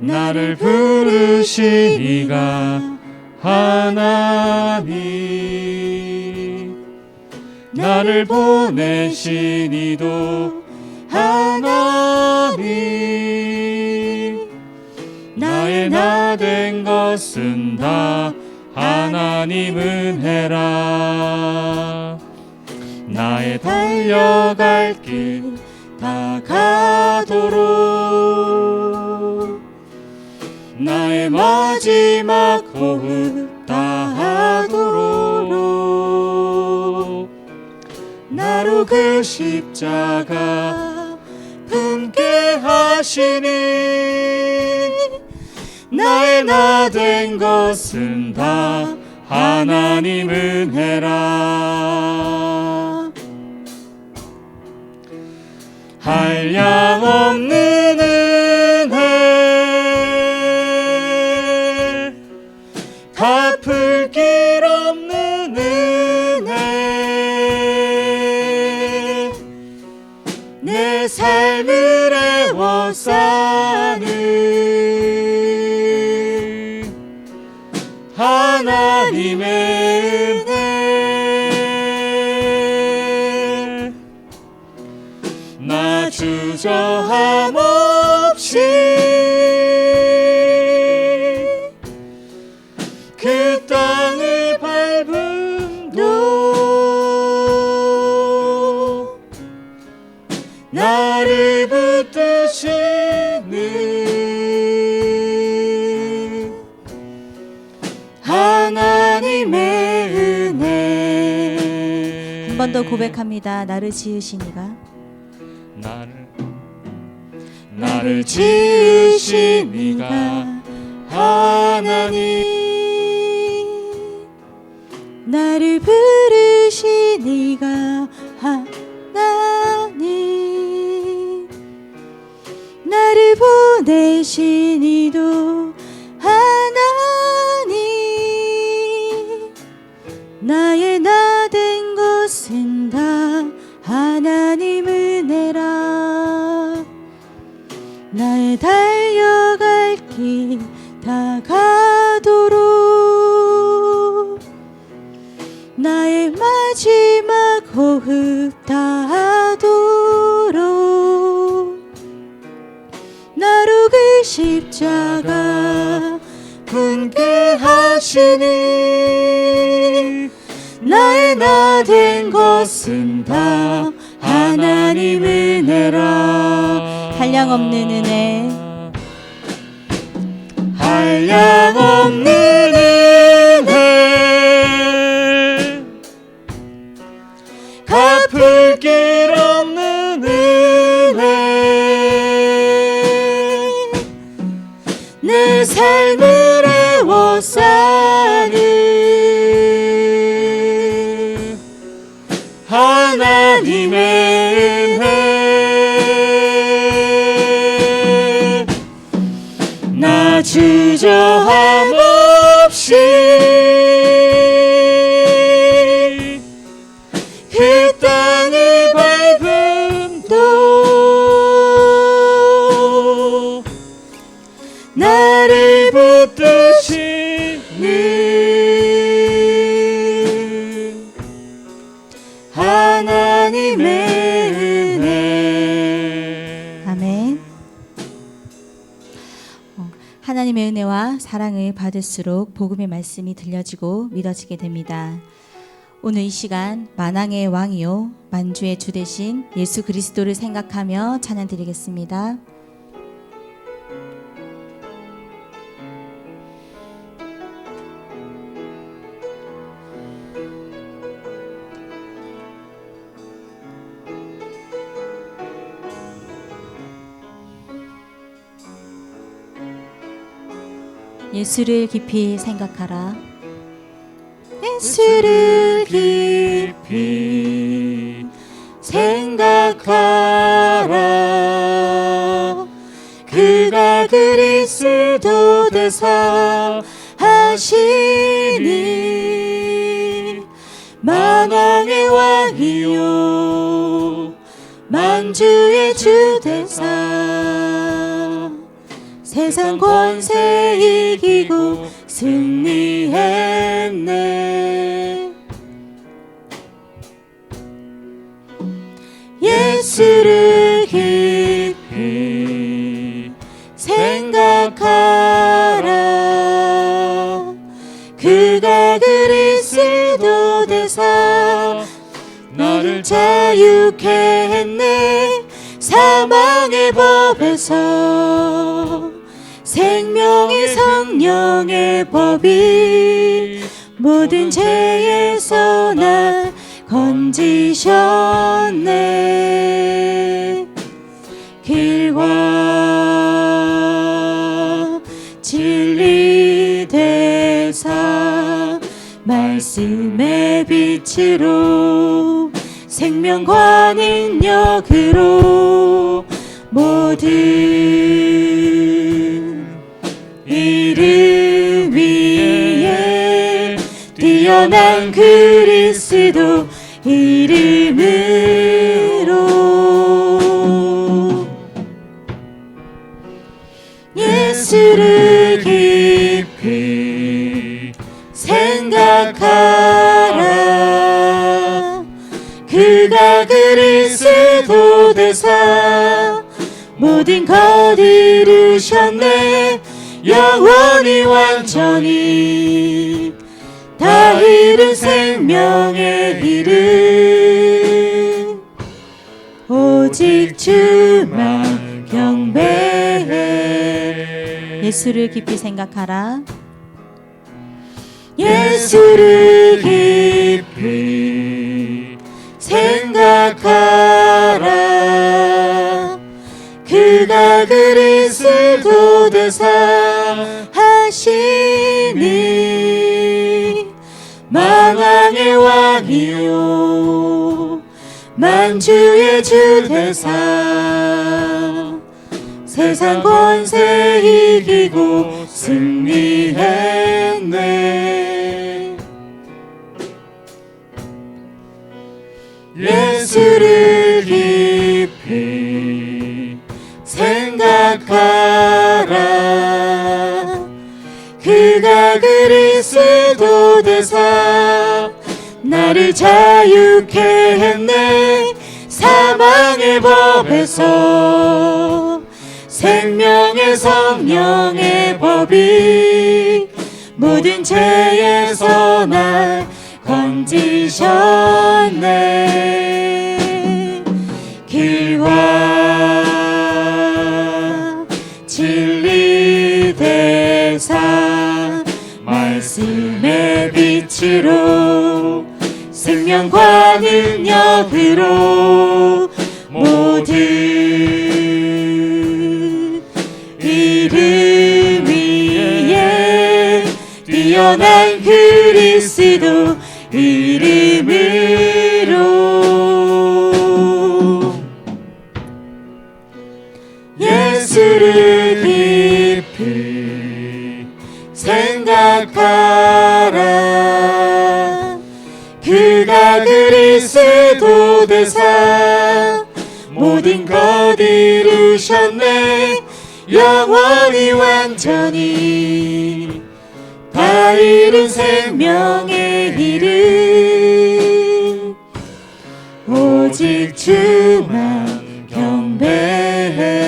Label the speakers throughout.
Speaker 1: 나를 부르신 이가 하나님, 나를 보내신 이도 하나님, 나의 나 된 것은 다 하나님 은혜라. 나의 달려갈 길 다 가도록 나의 마지막 호흡 다하도록 나로 그 십자가 품게 하시니 나의 나 된 것은 다 하나님 은혜라. 한량없는 은혜, 갚을 길 없는 은혜, 내 삶을 애워싸는 하나님의 은혜. 나 주저함 없이 그 땅을 밟음도 나를 붙드시는 하나님의 은혜.
Speaker 2: 한 번 더 고백합니다. 나를 지으신 이가,
Speaker 1: 나를 지으신 이가 하나님,
Speaker 2: 나를 부르신 이가 하나님, 나를 보내신 이도 하나님, 나의 나 된 것은 다 하나님 은혜라. 나의 달려갈 길 다 가도록 나의 마지막 호흡 다하도록 나로 그 십자가
Speaker 1: 품게 하시니
Speaker 2: 나의 나 된
Speaker 1: 것은 다 하나님 은혜라.
Speaker 2: 한량없는 은혜,
Speaker 1: 한량없는 은혜, 갚을 길 없는 은혜,
Speaker 2: 내 삶을 애워싸는
Speaker 1: 하나님의 은혜. 나 주저함 없이 그 땅을 밟음도 나를 붙드시는 하나님의 은혜.
Speaker 2: 아멘. 하나님의 은혜와 사랑을 받을수록 복음의 말씀이 들려지고 믿어지게 됩니다. 오늘 이 시간 만왕의 왕이요 만주의 주 되신 예수 그리스도를 생각하며 찬양 드리겠습니다. 예수를 깊이 생각하라.
Speaker 1: 예수를 깊이 생각하라. 그가 그리스도 되사 하시니 만왕의 왕이요 만주의 주 되사
Speaker 2: 세상 권세 이기고 승리했네. 예수를 깊이 생각하라. 그가 그리스도 되사 나를 자유케 했네. 사망의 법에서 생명의 성령의 법이 모든 죄에서 날 건지셨네. 길과 진리 되사 말씀의 빛으로 생명과 능력으로 모든 이름 위에 뛰어난 그리스도 이름으로 예수를 깊이 생각하라. 그가 그리스도 되사 모든 것 이루셨네. 영원히 완전히 다 이룬 생명의 이름 오직 주만 경배해. 예수를 깊이 생각하라. 예수를 깊이 생각하라. 그가 그리스도 되사 하시니 만왕의 왕이요 만주의 주 되사 세상 권세 이기고 승리했네. 예수를 깊이 생각하라. 그가 그리스도 되사 나를 자유케 했네. 사망의 법에서 생명의 성령의 법이 모든 죄에서 날 건지셨네. 길과 진리 되사 말씀의 빛으로 생명과 능력으로 모든 이름 위에 뛰어난 그리스도 이름으로 예수를 깊이 생각하라. 그가 그리스도 되사 모든 것 이루셨네. 영원히 완전히 다 이룬 생명의 이름 오직 주만 경배해.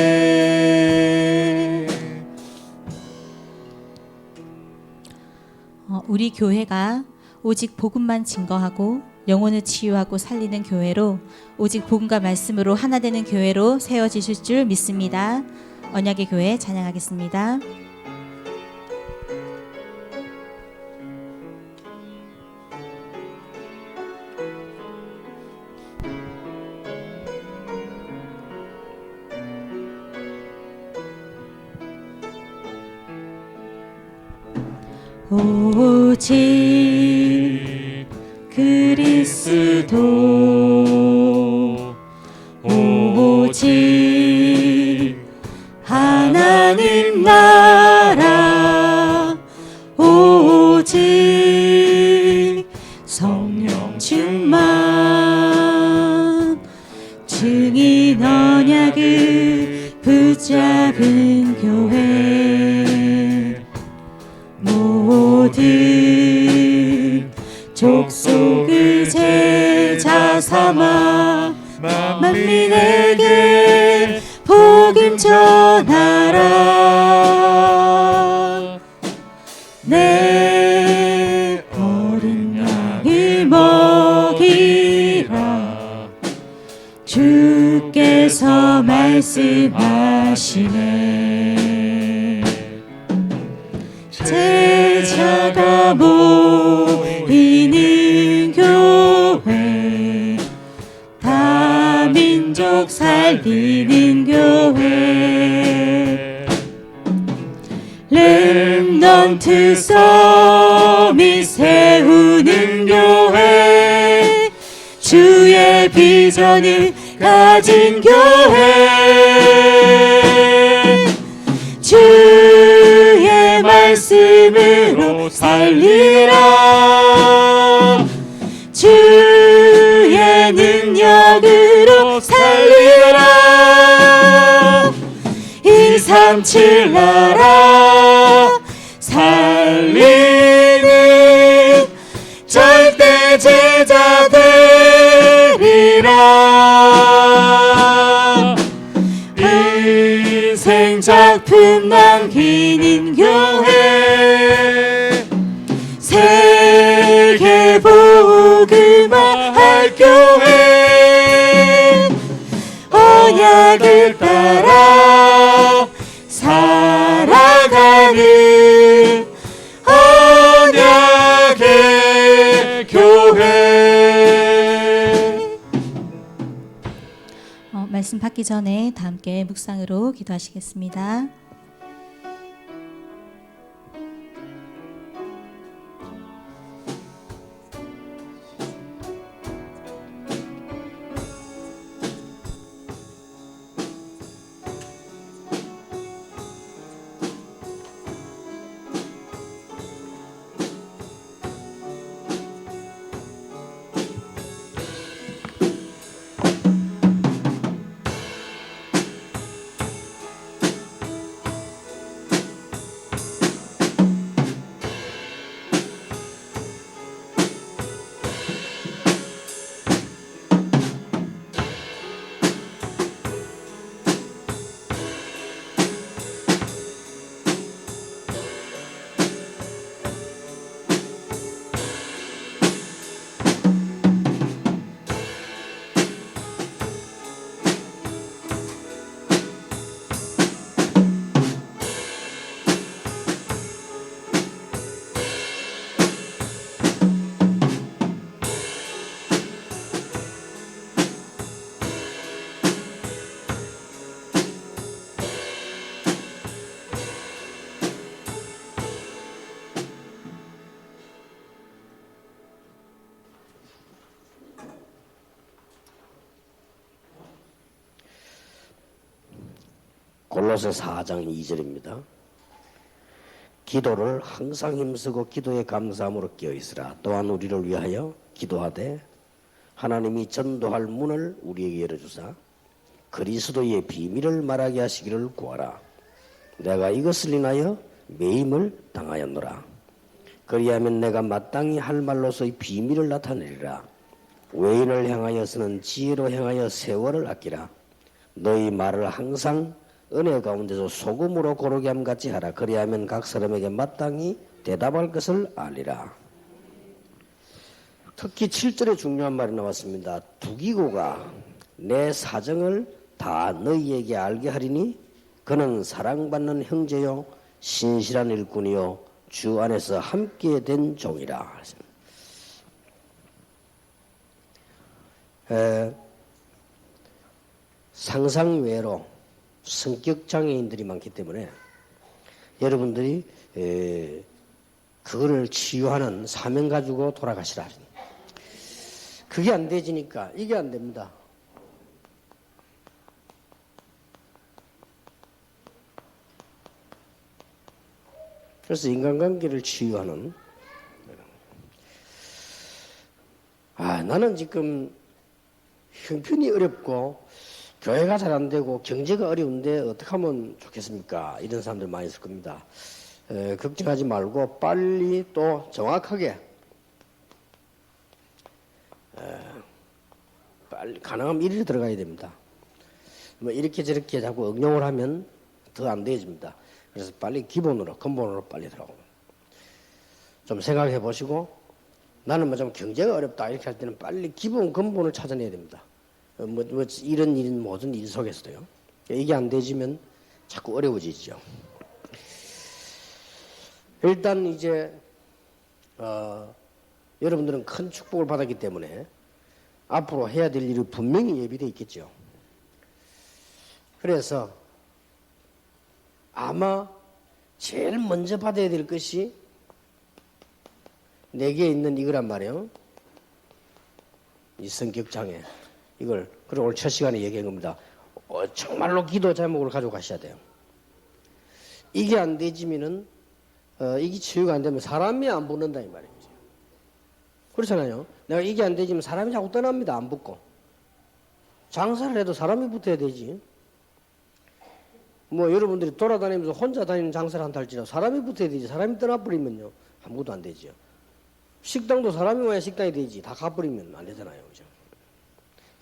Speaker 2: 우리 교회가 오직 복음만 증거하고 영혼을 치유하고 살리는 교회로 오직 복음과 말씀으로 하나 되는 교회로 세워지실 줄 믿습니다. 언약의 교회 찬양하겠습니다. 오직 그리스도 오직 하나님 나라 오직 성령 충만 증인 언약을 붙잡은 교회
Speaker 1: 모든 족속의 제자 삼아 만민에게 복음 전하라. 내 어린 양을 먹이라. 주께서 말씀하시네. 제자가 모이는 교회, 다민족 살리는 교회, 렘넌트 서밋 세우는 교회, 주의 비전을 가진 교회, 주의 말씀으로 살리라. 주의 능력으로 살리라. 237 나라 살리는 절대 제자 되리라. 인생 작품 남기는 교회, 세계 복음화할 교회, 언약을 따라 살아가는 언약의 교회.
Speaker 2: 말씀 받기 전에 다 함께 묵상으로 기도하시겠습니다.
Speaker 3: 골로새 4장 2절입니다. 기도를 항상 힘쓰고 기도에 감사함으로 깨어있으라. 또한 우리를 위하여 기도하되 하나님이 전도할 문을 우리에게 열어주사 그리스도의 비밀을 말하게 하시기를 구하라. 내가 이것을 인하여 매임을 당하였노라. 그리하면 내가 마땅히 할 말로서의 비밀을 나타내리라. 외인을 향하여서는 지혜로 행하여 세월을 아끼라. 너희 말을 항상 은혜 가운데서 소금으로 고르게 함같이 하라. 그리하면 각 사람에게 마땅히 대답할 것을 알리라. 특히 7절에 중요한 말이 나왔습니다. 두기고가 내 사정을 다 너희에게 알게 하리니 그는 사랑받는 형제요 신실한 일꾼이요 주 안에서 함께 된 종이라. 상상외로 성격장애인들이 많기 때문에 여러분들이 그거를 치유하는 사명 가지고 돌아가시라. 그게 안 되지니까 이게 안 됩니다. 그래서 인간관계를 치유하는 나는 지금 형편이 어렵고 교회가 잘 안 되고 경제가 어려운데 어떻게 하면 좋겠습니까? 이런 사람들 많이 있을 겁니다. 걱정하지 말고 빨리 또 정확하게 빨리 가능하면 일일이 들어가야 됩니다. 뭐 이렇게 저렇게 자꾸 응용을 하면 더 안 되어집니다. 그래서 빨리 기본으로 근본으로 빨리 들어가고 좀 생각해 보시고 나는 뭐 좀 경제가 어렵다 이렇게 할 때는 빨리 기본 근본을 찾아내야 됩니다. 뭐 이런 일 모든 일 속에서도요. 이게 안 되지면 자꾸 어려워지죠. 일단 이제 여러분들은 큰 축복을 받았기 때문에 앞으로 해야 될 일이 분명히 예비되어 있겠죠. 그래서 아마 제일 먼저 받아야 될 것이 내게 있는 이거란 말이에요. 이 성격장애. 이걸, 그리고 오늘 첫 시간에 얘기한 겁니다. 정말로 기도 제목을 가지고 가셔야 돼요. 이게 안 되지면은, 이게 치유가 안 되면 사람이 안 붙는다, 이 말이죠. 그렇잖아요. 내가 이게 안 되지면 사람이 자꾸 떠납니다. 안 붙고. 장사를 해도 사람이 붙어야 되지. 뭐 여러분들이 돌아다니면서 혼자 다니는 장사를 한다 할지라도 사람이 붙어야 되지. 사람이 떠나버리면요. 아무것도 안 되죠. 식당도 사람이 와야 식당이 되지. 다 가버리면 안 되잖아요. 그죠?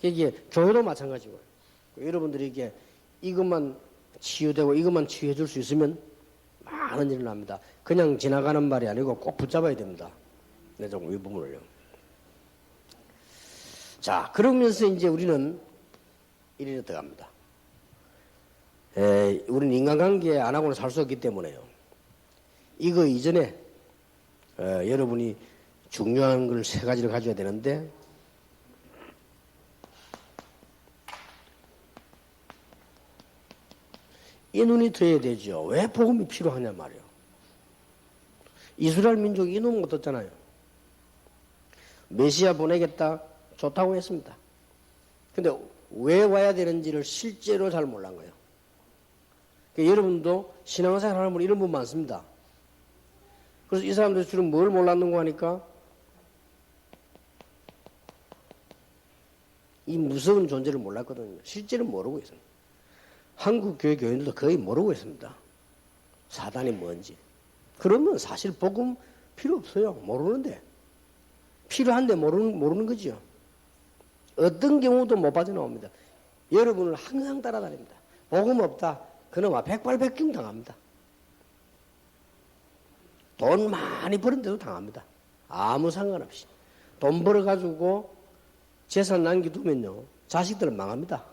Speaker 3: 이게 교회도 마찬가지고. 여러분들이 이게 이것만 치유되고 이것만 치유해 줄 수 있으면 많은 일을 합니다. 그냥 지나가는 말이 아니고 꼭 붙잡아야 됩니다. 내적 이 부분을요. 자, 그러면서 이제 우리는 이리로 들어갑니다. 우리는 인간관계 안 하고는 살 수 없기 때문에요. 이거 이전에 여러분이 중요한 걸 세 가지를 가져야 되는데 이 눈이 트여야 되죠. 왜 복음이 필요하냐 말이에요. 이스라엘 민족이 이 눈 못 떴잖아요. 메시아 보내겠다 좋다고 했습니다. 근데 왜 와야 되는지를 실제로 잘 몰란 거예요. 그러니까 여러분도 신앙생활 하는 분 이런 분 많습니다. 그래서 이 사람들 주로 뭘 몰랐는고 하니까 이 무서운 존재를 몰랐거든요. 실제로 모르고 있습니다. 한국 교회 교인들도 거의 모르고 있습니다. 사단이 뭔지. 그러면 사실 복음 필요 없어요. 모르는데. 필요한데 모르는 거지요. 어떤 경우도 못 빠져나옵니다. 여러분을 항상 따라다닙니다. 복음 없다. 그놈아 백발백중 당합니다. 돈 많이 버는데도 당합니다. 아무 상관없이. 돈 벌어가지고 재산 남겨두면요. 자식들은 망합니다.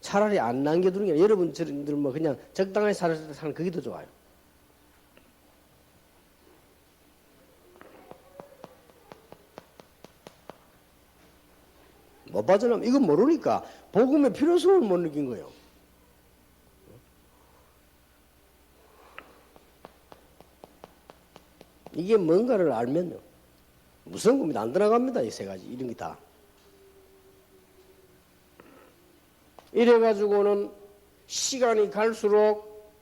Speaker 3: 차라리 안 남겨두는 게 여러분들 뭐 그냥 적당하게 사는 그게 더 좋아요. 못 빠져나면 이건 모르니까 복음의 필요성을 못 느낀 거예요. 이게 뭔가를 알면요. 무서운 겁니다. 안 들어갑니다. 이 세 가지. 이런 게 다. 이래가지고는 시간이 갈수록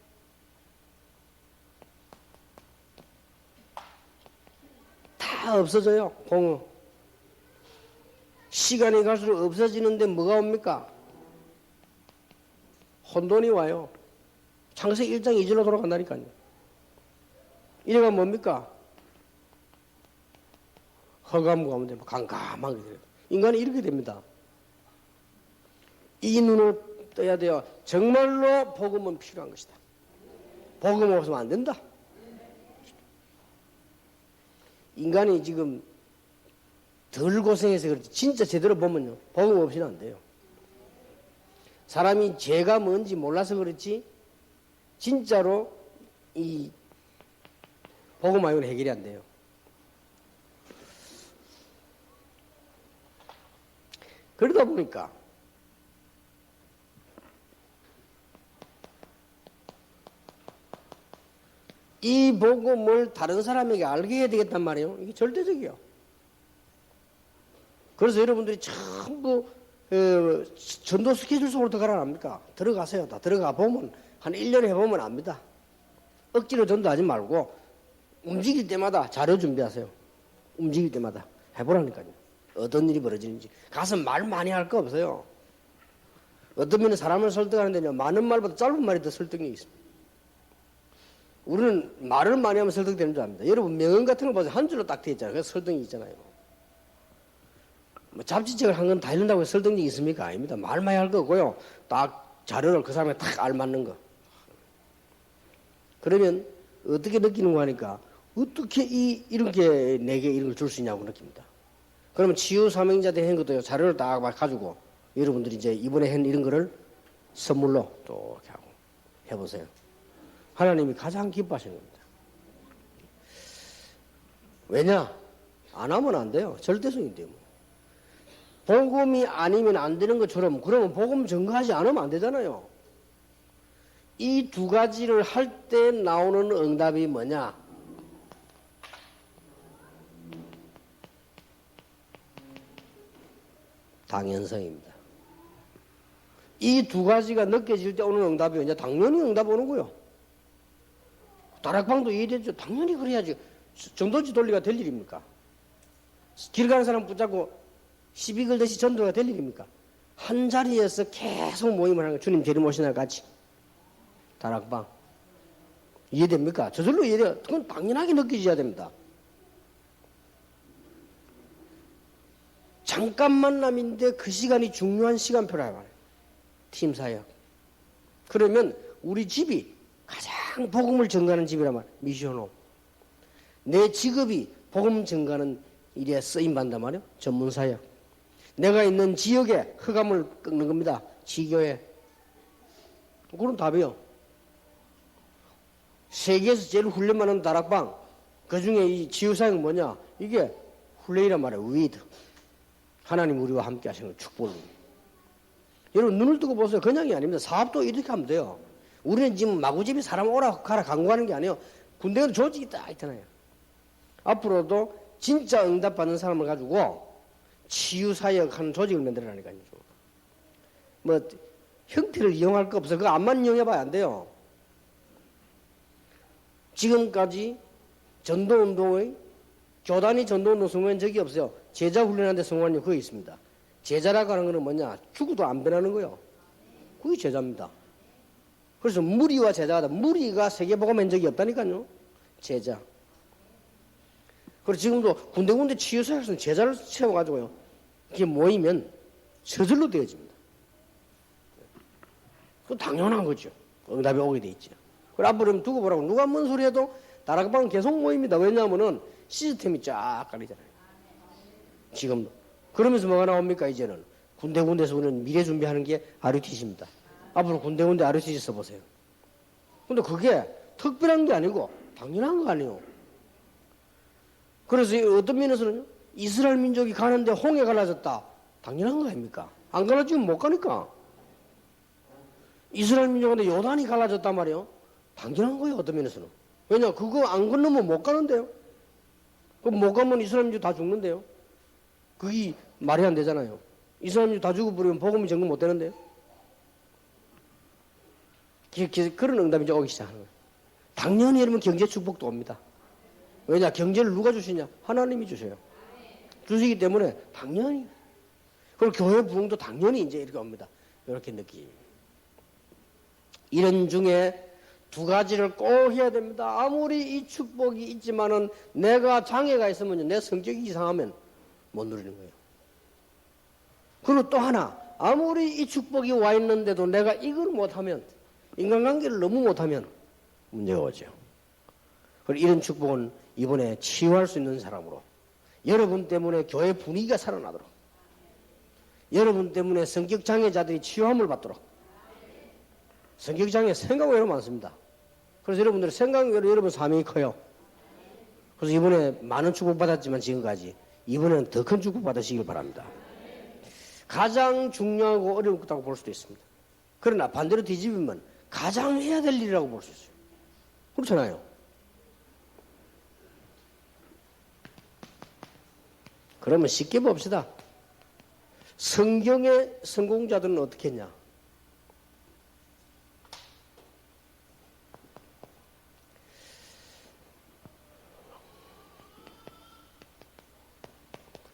Speaker 3: 다 없어져요. 공허. 시간이 갈수록 없어지는데 뭐가 옵니까? 혼돈이 와요. 창세기 1장 2절로 돌아간다니까요. 이래가 뭡니까? 허감 가운데 깜깜하게 돼요. 인간이 이렇게 됩니다. 이 눈을 떠야 돼요. 정말로 복음은 필요한 것이다. 복음 없으면 안 된다. 인간이 지금 덜 고생해서 그렇지 진짜 제대로 보면요. 복음 없이는 안 돼요. 사람이 죄가 뭔지 몰라서 그렇지 진짜로 이 복음 말고는 해결이 안 돼요. 그러다 보니까 이 복음을 다른 사람에게 알게 해야 되겠단 말이에요. 이게 절대적이요. 그래서 여러분들이 전부 전도 스케줄 속으로 들어가라 합니까? 들어가세요. 다 들어가 보면 한 1년에 해보면 압니다. 억지로 전도하지 말고 움직일 때마다 자료 준비하세요. 움직일 때마다 해보라니까요. 어떤 일이 벌어지는지. 가서 말 많이 할 거 없어요. 어떤 면은 사람을 설득하는데요. 많은 말보다 짧은 말이 더 설득력이 있습니다. 우리는 말을 많이 하면 설득되는 줄 압니다. 여러분 명언 같은 거 보세요. 한 줄로 딱 되어 있잖아요. 그래서 설득이 있잖아요. 뭐 잡지책을 한 건 다 읽는다고 해서 설득력이 있습니까? 아닙니다. 말 많이 할 거고요. 딱 자료를 그 사람에 딱 알맞는 거. 그러면 어떻게 느끼는 거 하니까 어떻게 이렇게 내게 이런 걸 줄 수 있냐고 느낍니다. 그러면 치유 사명자들 한 것도 자료를 딱 가지고 여러분들이 이제 이번에 한 이런 거를 선물로 또 이렇게 하고 해보세요. 하나님이 가장 기뻐하시는 겁니다. 왜냐? 안 하면 안 돼요. 절대성이 때문에. 복음이 아니면 안 되는 것처럼 그러면 복음 증거하지 않으면 안 되잖아요. 이 두 가지를 할 때 나오는 응답이 뭐냐? 당연성입니다. 이 두 가지가 느껴질 때 오는 응답이 뭐냐? 당연히 응답 오는 거요. 다락방도 이해되죠. 당연히 그래야지. 전도지 돌리가 될 일입니까? 길 가는 사람 붙잡고 시비 걸듯이 전도가 될 일입니까? 한 자리에서 계속 모임을 하는 거. 주님 재림 오시나 같이. 다락방. 이해됩니까? 저절로 이해돼요. 그건 당연하게 느껴져야 됩니다. 잠깐 만남인데 그 시간이 중요한 시간표라 말이에요. 팀 사역. 그러면 우리 집이 가장 복음을 전가하는 집이란 말이에요. 미션홈. 내 직업이 복음 전가하는 일에 쓰임받는단 말이에요. 전문 사역. 내가 있는 지역에 흑암을 꺾는 겁니다. 지교회. 그런 답이요. 세계에서 제일 훈련 많은 다락방. 그 중에 이 지유사역은 뭐냐? 이게 훈련이란 말이에요. 위드. 하나님 우리와 함께 하시는 축복입니다. 여러분 눈을 뜨고 보세요. 그냥이 아닙니다. 사업도 이렇게 하면 돼요. 우리는 지금 마구잡이 사람 오라 가라 강구하는 게 아니에요. 군대는 조직이 딱 있잖아요. 앞으로도 진짜 응답받는 사람을 가지고 치유사역하는 조직을 만들어라니까요. 뭐 형태를 이용할 거 없어요. 그거 암만 이용해봐야 안 돼요. 지금까지 전도운동의 교단이 전도운동 성공한 적이 없어요. 제자 훈련하는데 성공한 게 그게 있습니다. 제자라고 하는 거는 뭐냐? 죽어도 안 변하는 거예요. 그게 제자입니다. 그래서 무리와 제자다. 무리가 세계복음한 적이 없다니까요. 제자. 그리고 지금도 군데군데 치유사역에서는 제자를 채워가지고요. 그게 모이면 저절로 되어집니다. 그건 당연한 거죠. 응답이 오게 돼 있죠. 그리고 앞으로 두고 보라고 누가 뭔 소리 해도 다락방은 계속 모입니다. 왜냐하면은 시스템이 쫙 깔리잖아요. 지금도. 그러면서 뭐가 나옵니까, 이제는? 군데군데서 우리는 미래 준비하는 게 RUTC입니다. 앞으로 군데군데 RUTC 써보세요. 근데 그게 특별한 게 아니고 당연한 거 아니에요. 그래서 어떤 면에서는 이스라엘 민족이 가는데 홍해 갈라졌다. 당연한 거 아닙니까? 안 갈라지면 못 가니까. 이스라엘 민족한테 요단이 갈라졌단 말이에요. 당연한 거예요, 어떤 면에서는. 왜냐, 그거 안 건너면 못 가는데요. 그럼 못 가면 이스라엘 민족 다 죽는데요. 그게 말이 안 되잖아요. 이스라엘 민족 다 죽어버리면 복음이 전금 못 되는데요. 그런 응답이 이제 오기 시작하는 거예요. 당연히 여러분 경제 축복도 옵니다. 왜냐, 경제를 누가 주시냐? 하나님이 주셔요. 주시기 때문에 당연히. 그리고 교회 부흥도 당연히 이제 이렇게 옵니다. 이렇게 느끼. 이런 중에 두 가지를 꼭 해야 됩니다. 아무리 이 축복이 있지만은 내가 장애가 있으면 내 성격이 이상하면 못 누리는 거예요. 그리고 또 하나, 아무리 이 축복이 와 있는데도 내가 이걸 못하면, 인간관계를 너무 못하면 문제가 오죠. 그리고 이런 축복은 이번에 치유할 수 있는 사람으로, 여러분 때문에 교회 분위기가 살아나도록, 여러분 때문에 성격장애자들이 치유함을 받도록. 성격장애 생각외로 많습니다. 그래서 여러분들 생각외로 여러분 사명이 커요. 그래서 이번에 많은 축복 받았지만 지금까지 이번에는 더 큰 축복 받으시길 바랍니다. 가장 중요하고 어렵다고 볼 수도 있습니다. 그러나 반대로 뒤집으면 가장 해야 될 일이라고 볼 수 있어요. 그렇잖아요. 그러면 쉽게 봅시다. 성경의 성공자들은 어떻게 했냐?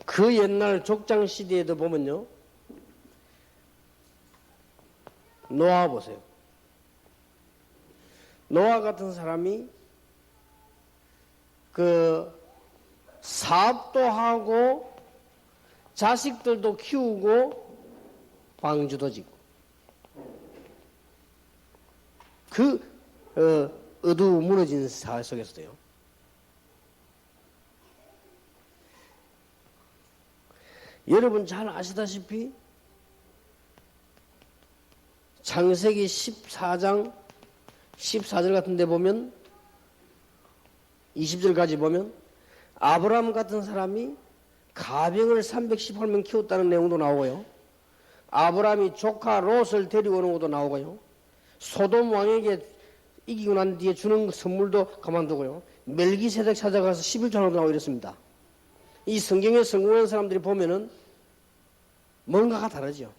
Speaker 3: 그 옛날 족장 시대에도 보면요. 노아 보세요. 노아 같은 사람이 그 사업도 하고 자식들도 키우고 방주도 짓고 그 어두워 무너진 사회 속에서도요. 여러분 잘 아시다시피 창세기 14장 14절 같은 데 보면 20절까지 보면 아브라함 같은 사람이 가병을 318명 키웠다는 내용도 나오고요. 아브라함이 조카 롯을 데리고 오는 것도 나오고요. 소돔 왕에게 이기고 난 뒤에 주는 선물도 가만두고요. 멜기세덱 찾아가서 11조나도 나오고 이렇습니다. 이 성경에 성공한 사람들이 보면은 뭔가가 다르죠.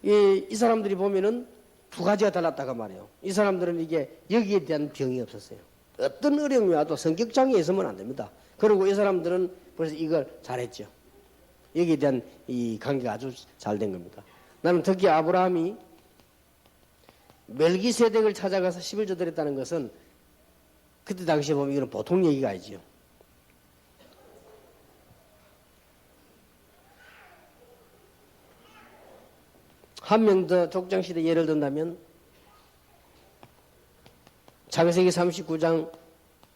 Speaker 3: 이 사람들이 보면은 두 가지가 달랐다가 말이에요. 이 사람들은 이게 여기에 대한 병이 없었어요. 어떤 어려움이 와도 성격장애 있으면 안 됩니다. 그리고 이 사람들은 벌써 이걸 잘했죠. 여기에 대한 이 관계가 아주 잘 된 겁니다. 나는 특히 아브라함이 멜기세덱을 찾아가서 11조 드렸다는 것은 그때 당시에 보면 이건 보통 얘기가 아니지요. 한 명 더 족장시대 예를 든다면 창세기 39장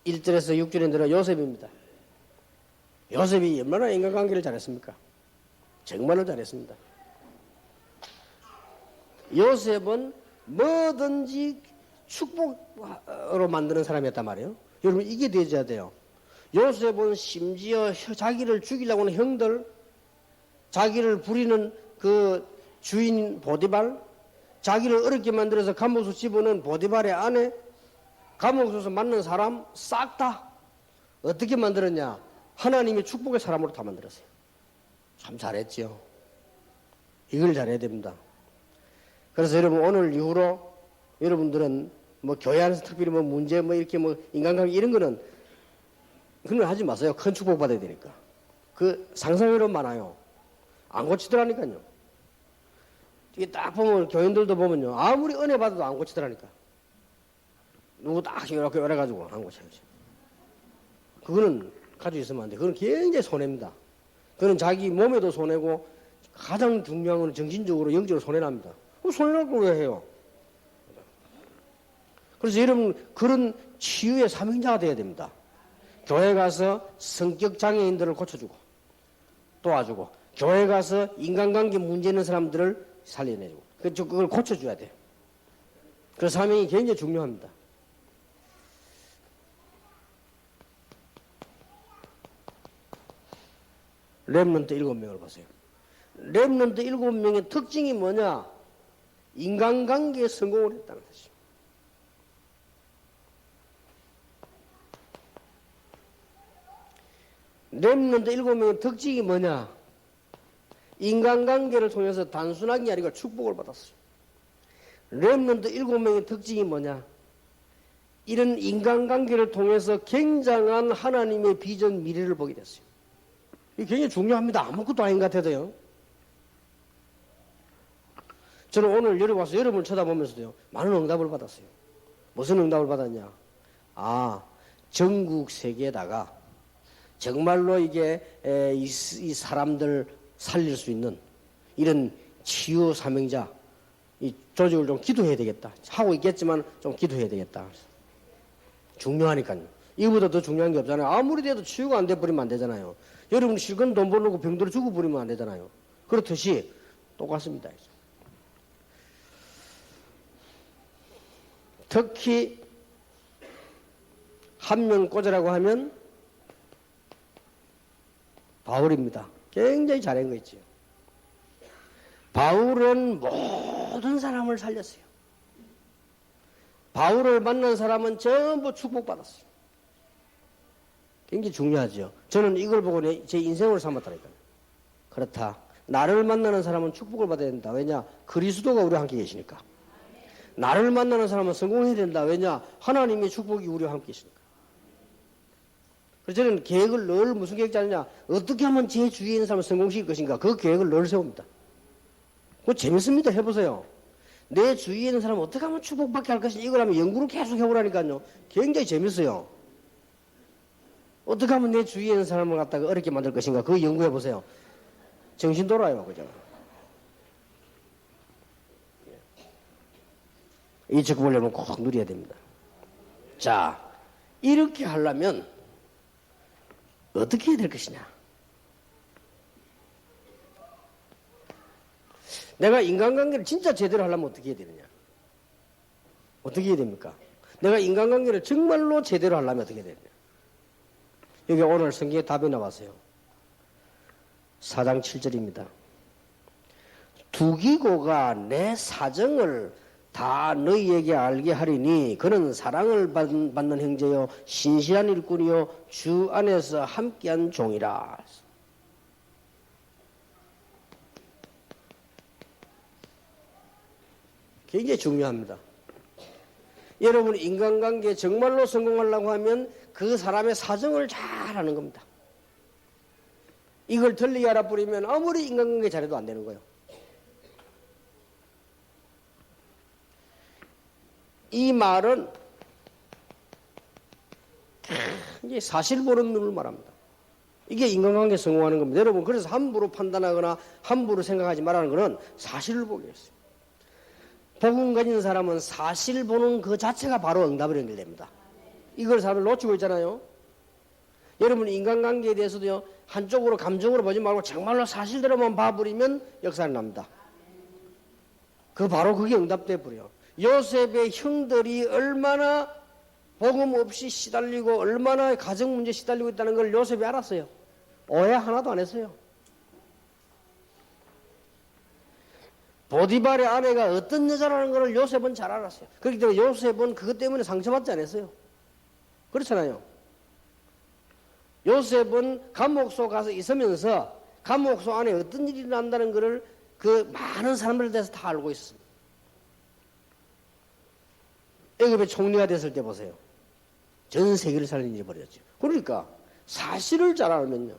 Speaker 3: 1절에서 6절에 들어 요셉입니다. 요셉이 얼마나 인간관계를 잘했습니까? 정말로 잘했습니다. 요셉은 뭐든지 축복으로 만드는 사람이었단 말이에요. 여러분 이게 되어야 돼요. 요셉은 심지어 자기를 죽이려고 하는 형들, 자기를 부리는 그 주인 보디발, 자기를 어렵게 만들어서 감옥에서 집어넣은 보디발의 아내, 감옥에서 만난 사람 싹 다 어떻게 만들었냐? 하나님의 축복의 사람으로 다 만들었어요. 참 잘했죠. 이걸 잘해야 됩니다. 그래서 여러분 오늘 이후로 여러분들은 뭐 교회 안에서 특별히 뭐 문제 뭐 이렇게 뭐 인간관계 이런 거는 그런 거 하지 마세요. 큰 축복 받아야 되니까. 그 상상으로 많아요. 안 고치더라니까요. 이게 딱 보면 교인들도 보면요. 아무리 은혜 받아도 안 고치더라니까. 누구 딱 이렇게 열어가지고 안 고쳐야지. 그거는 가지고 있으면 안 돼. 그건 굉장히 손해입니다. 그건 자기 몸에도 손해고 가장 중요한 건 정신적으로 영적으로 손해납니다. 손해날 걸 왜 해요? 그래서 여러분 그런 치유의 사명자가 되어야 됩니다. 교회 가서 성격 장애인들을 고쳐주고 도와주고 교회 가서 인간관계 문제 있는 사람들을 살려내주고 그걸 고쳐줘야 돼요. 그 사명이 굉장히 중요합니다. 렘넌트 7명을 보세요. 렘넌트 7명의 특징이 뭐냐? 인간관계에 성공을 했다는 것이죠. 렘넌트 7명의 특징이 뭐냐? 인간관계를 통해서 단순하게 아니고 축복을 받았어요. 렘넌트 7명의 특징이 뭐냐? 이런 인간관계를 통해서 굉장한 하나님의 비전 미래를 보게 됐어요. 이게 굉장히 중요합니다. 아무것도 아닌 것 같아도요. 저는 오늘 여기 와서 여러분을 쳐다보면서도요, 많은 응답을 받았어요. 무슨 응답을 받았냐? 아, 전국 세계에다가 정말로 이게 이 사람들 살릴 수 있는 이런 치유 사명자, 이 조직을 좀 기도해야 되겠다. 하고 있겠지만 좀 기도해야 되겠다. 중요하니까요. 이거보다 더 중요한 게 없잖아요. 아무리 돼도 치유가 안 돼버리면 안 되잖아요. 여러분 실컷 돈 벌려고 병들어 죽어버리면 안 되잖아요. 그렇듯이 똑같습니다. 특히 한 명 꽂으라고 하면 바울입니다. 굉장히 잘한 거 있죠. 바울은 모든 사람을 살렸어요. 바울을 만난 사람은 전부 축복받았어요. 굉장히 중요하죠. 저는 이걸 보고 제 인생을 삼았다니까요. 그렇다. 나를 만나는 사람은 축복을 받아야 된다. 왜냐? 그리스도가 우리와 함께 계시니까. 나를 만나는 사람은 성공해야 된다. 왜냐? 하나님의 축복이 우리와 함께 계시니까. 그래서 저는 계획을 늘 무슨 계획 짜느냐? 어떻게 하면 제 주위에 있는 사람을 성공시킬 것인가? 그 계획을 늘 세웁니다. 그거 재밌습니다. 해보세요. 내 주위에 있는 사람은 어떻게 하면 축복받게 할 것인지 이걸 하면 연구를 계속 해보라니까요. 굉장히 재밌어요. 어떻게 하면 내 주위에 있는 사람을 갖다가 어렵게 만들 것인가 그거 연구해 보세요. 정신 돌아요. 그죠? 이 축복을 꼭 누려야 됩니다. 자, 이렇게 하려면 어떻게 해야 될 것이냐? 내가 인간관계를 진짜 제대로 하려면 어떻게 해야 되느냐? 어떻게 해야 됩니까? 내가 인간관계를 정말로 제대로 하려면 어떻게 해야 되느냐? 여기 오늘 성경에 답이 나왔어요. 4장 7절입니다. 두기고가 내 사정을 다 너희에게 알게 하리니 그는 사랑을 받는 형제요 신실한 일꾼이요 주 안에서 함께한 종이라. 굉장히 중요합니다. 여러분 인간관계에 정말로 성공하려고 하면 그 사람의 사정을 잘 아는 겁니다. 이걸 틀리게 알아버리면 아무리 인간관계 잘해도 안 되는 거예요. 이 말은 이제 사실 보는 눈을 말합니다. 이게 인간관계 성공하는 겁니다. 여러분 그래서 함부로 판단하거나 함부로 생각하지 말라는 것은 사실을 보게 했어요. 복음 가진 사람은 사실 보는 그 자체가 바로 응답을 연결됩니다. 이걸 사람을 놓치고 있잖아요. 여러분 인간관계에 대해서도요 한쪽으로 감정으로 보지 말고 정말로 사실대로만 봐버리면 역사를 납니다. 그 바로 그게 응답돼 버려요. 요셉의 형들이 얼마나 복음 없이 시달리고 얼마나 가정 문제 시달리고 있다는 걸 요셉이 알았어요. 오해 하나도 안 했어요. 보디발의 아내가 어떤 여자라는 걸 요셉은 잘 알았어요. 그렇기 때문에 요셉은 그것 때문에 상처받지 않았어요. 그렇잖아요. 요셉은 감옥소 가서 있으면서 감옥소 안에 어떤 일이 난다는 것을 그 많은 사람들에 대해서 다 알고 있습니다. 애굽의 총리가 됐을 때 보세요. 전 세계를 살린 일이 벌어졌죠. 그러니까 사실을 잘 알면요.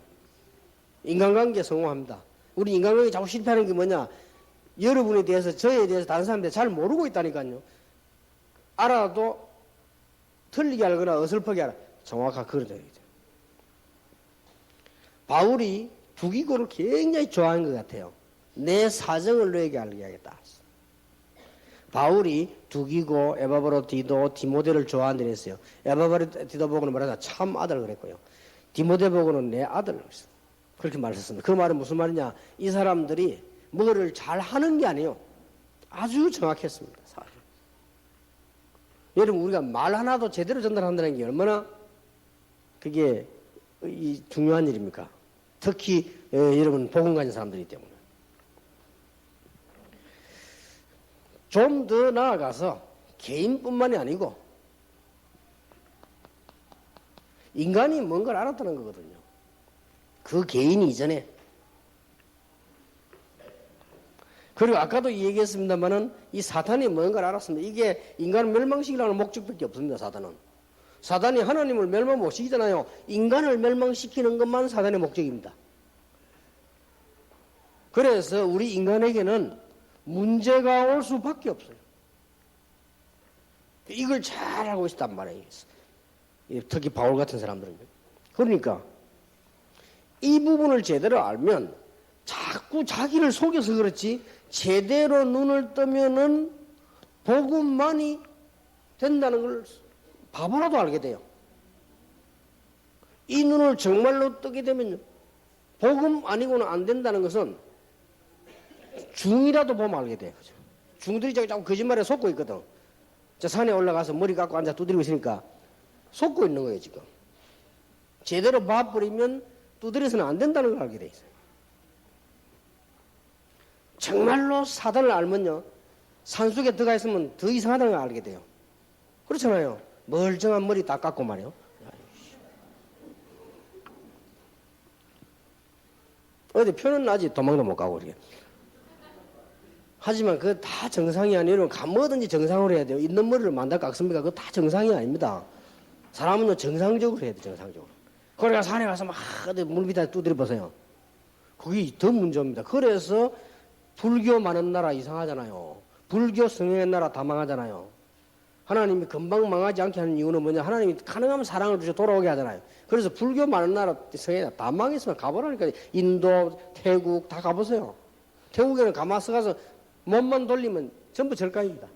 Speaker 3: 인간관계 성공합니다. 우리 인간관계 자꾸 실패하는 게 뭐냐? 여러분에 대해서 저에 대해서 다른 사람들이 잘 모르고 있다니까요. 알아도 틀리게 알거나 어설프게 알아. 정확하게 그런 얘기죠. 바울이 두기고를 굉장히 좋아하는 것 같아요. 내 사정을 너에게 알게 하겠다. 바울이 두기고, 에바브로, 디도, 디모데를 좋아한다고 했어요. 에바브로, 디도 보고는 말하자 참 아들 그랬고요. 디모데 보고는 내 아들 그랬어요. 그렇게 말했습니다. 그 말은 무슨 말이냐? 이 사람들이 뭐를 잘 하는 게 아니에요. 아주 정확했습니다. 사실. 여러분 우리가 말 하나도 제대로 전달한다는 게 얼마나 그게 중요한 일입니까? 특히 여러분 복음 가진 사람들이기 때문에. 좀 더 나아가서 개인뿐만이 아니고 인간이 뭔가를 알았다는 거거든요. 그 개인 이전에. 그리고 아까도 얘기했습니다만은 이 사탄이 뭔가를 알았습니다. 이게 인간을 멸망시키려는 목적밖에 없습니다. 사단이 하나님을 멸망 못 시키잖아요. 인간을 멸망시키는 것만 사단의 목적입니다. 그래서 우리 인간에게는 문제가 올 수밖에 없어요. 이걸 잘 알고 있단 말이에요. 특히 바울 같은 사람들은. 그러니까 이 부분을 제대로 알면 자꾸 자기를 속여서 그렇지 제대로 눈을 뜨면은 복음만이 된다는 걸 바보라도 알게 돼요. 이 눈을 정말로 뜨게 되면요. 복음 아니고는 안 된다는 것은 중이라도 보면 알게 돼요. 중들이 자꾸 거짓말에 속고 있거든. 저 산에 올라가서 머리 깎고 앉아 두드리고 있으니까 속고 있는 거예요, 지금. 제대로 봐버리면 두드려서는 안 된다는 걸 알게 돼 있어요. 정말로 사단을 알면요. 산속에 들어가 있으면 더 이상하다는 걸 알게 돼요. 그렇잖아요. 멀쩡한 머리 딱 깎고 말이에요. 어디 표는 나지 도망도 못 가고 그래. 하지만 그거 다 정상이 아니에요. 뭐든지 정상으로 해야 돼요. 있는 머리를 만다 깎습니까? 그거 다 정상이 아닙니다. 사람은요 정상적으로 해야 돼요. 정상적으로. 그러니까 산에 가서 막 물 밑에 두드려 보세요. 그게 더 문제입니다. 그래서 불교 많은 나라 이상하잖아요. 불교 성행의 나라 다 망하잖아요. 하나님이 금방 망하지 않게 하는 이유는 뭐냐? 하나님이 가능하면 사랑을 주셔 돌아오게 하잖아요. 그래서 불교 많은 나라 성행의 나라 다 망했으면 가보라니까. 인도, 태국 다 가보세요. 태국에는 가마스 가서 몸만 돌리면 전부 절강입니다.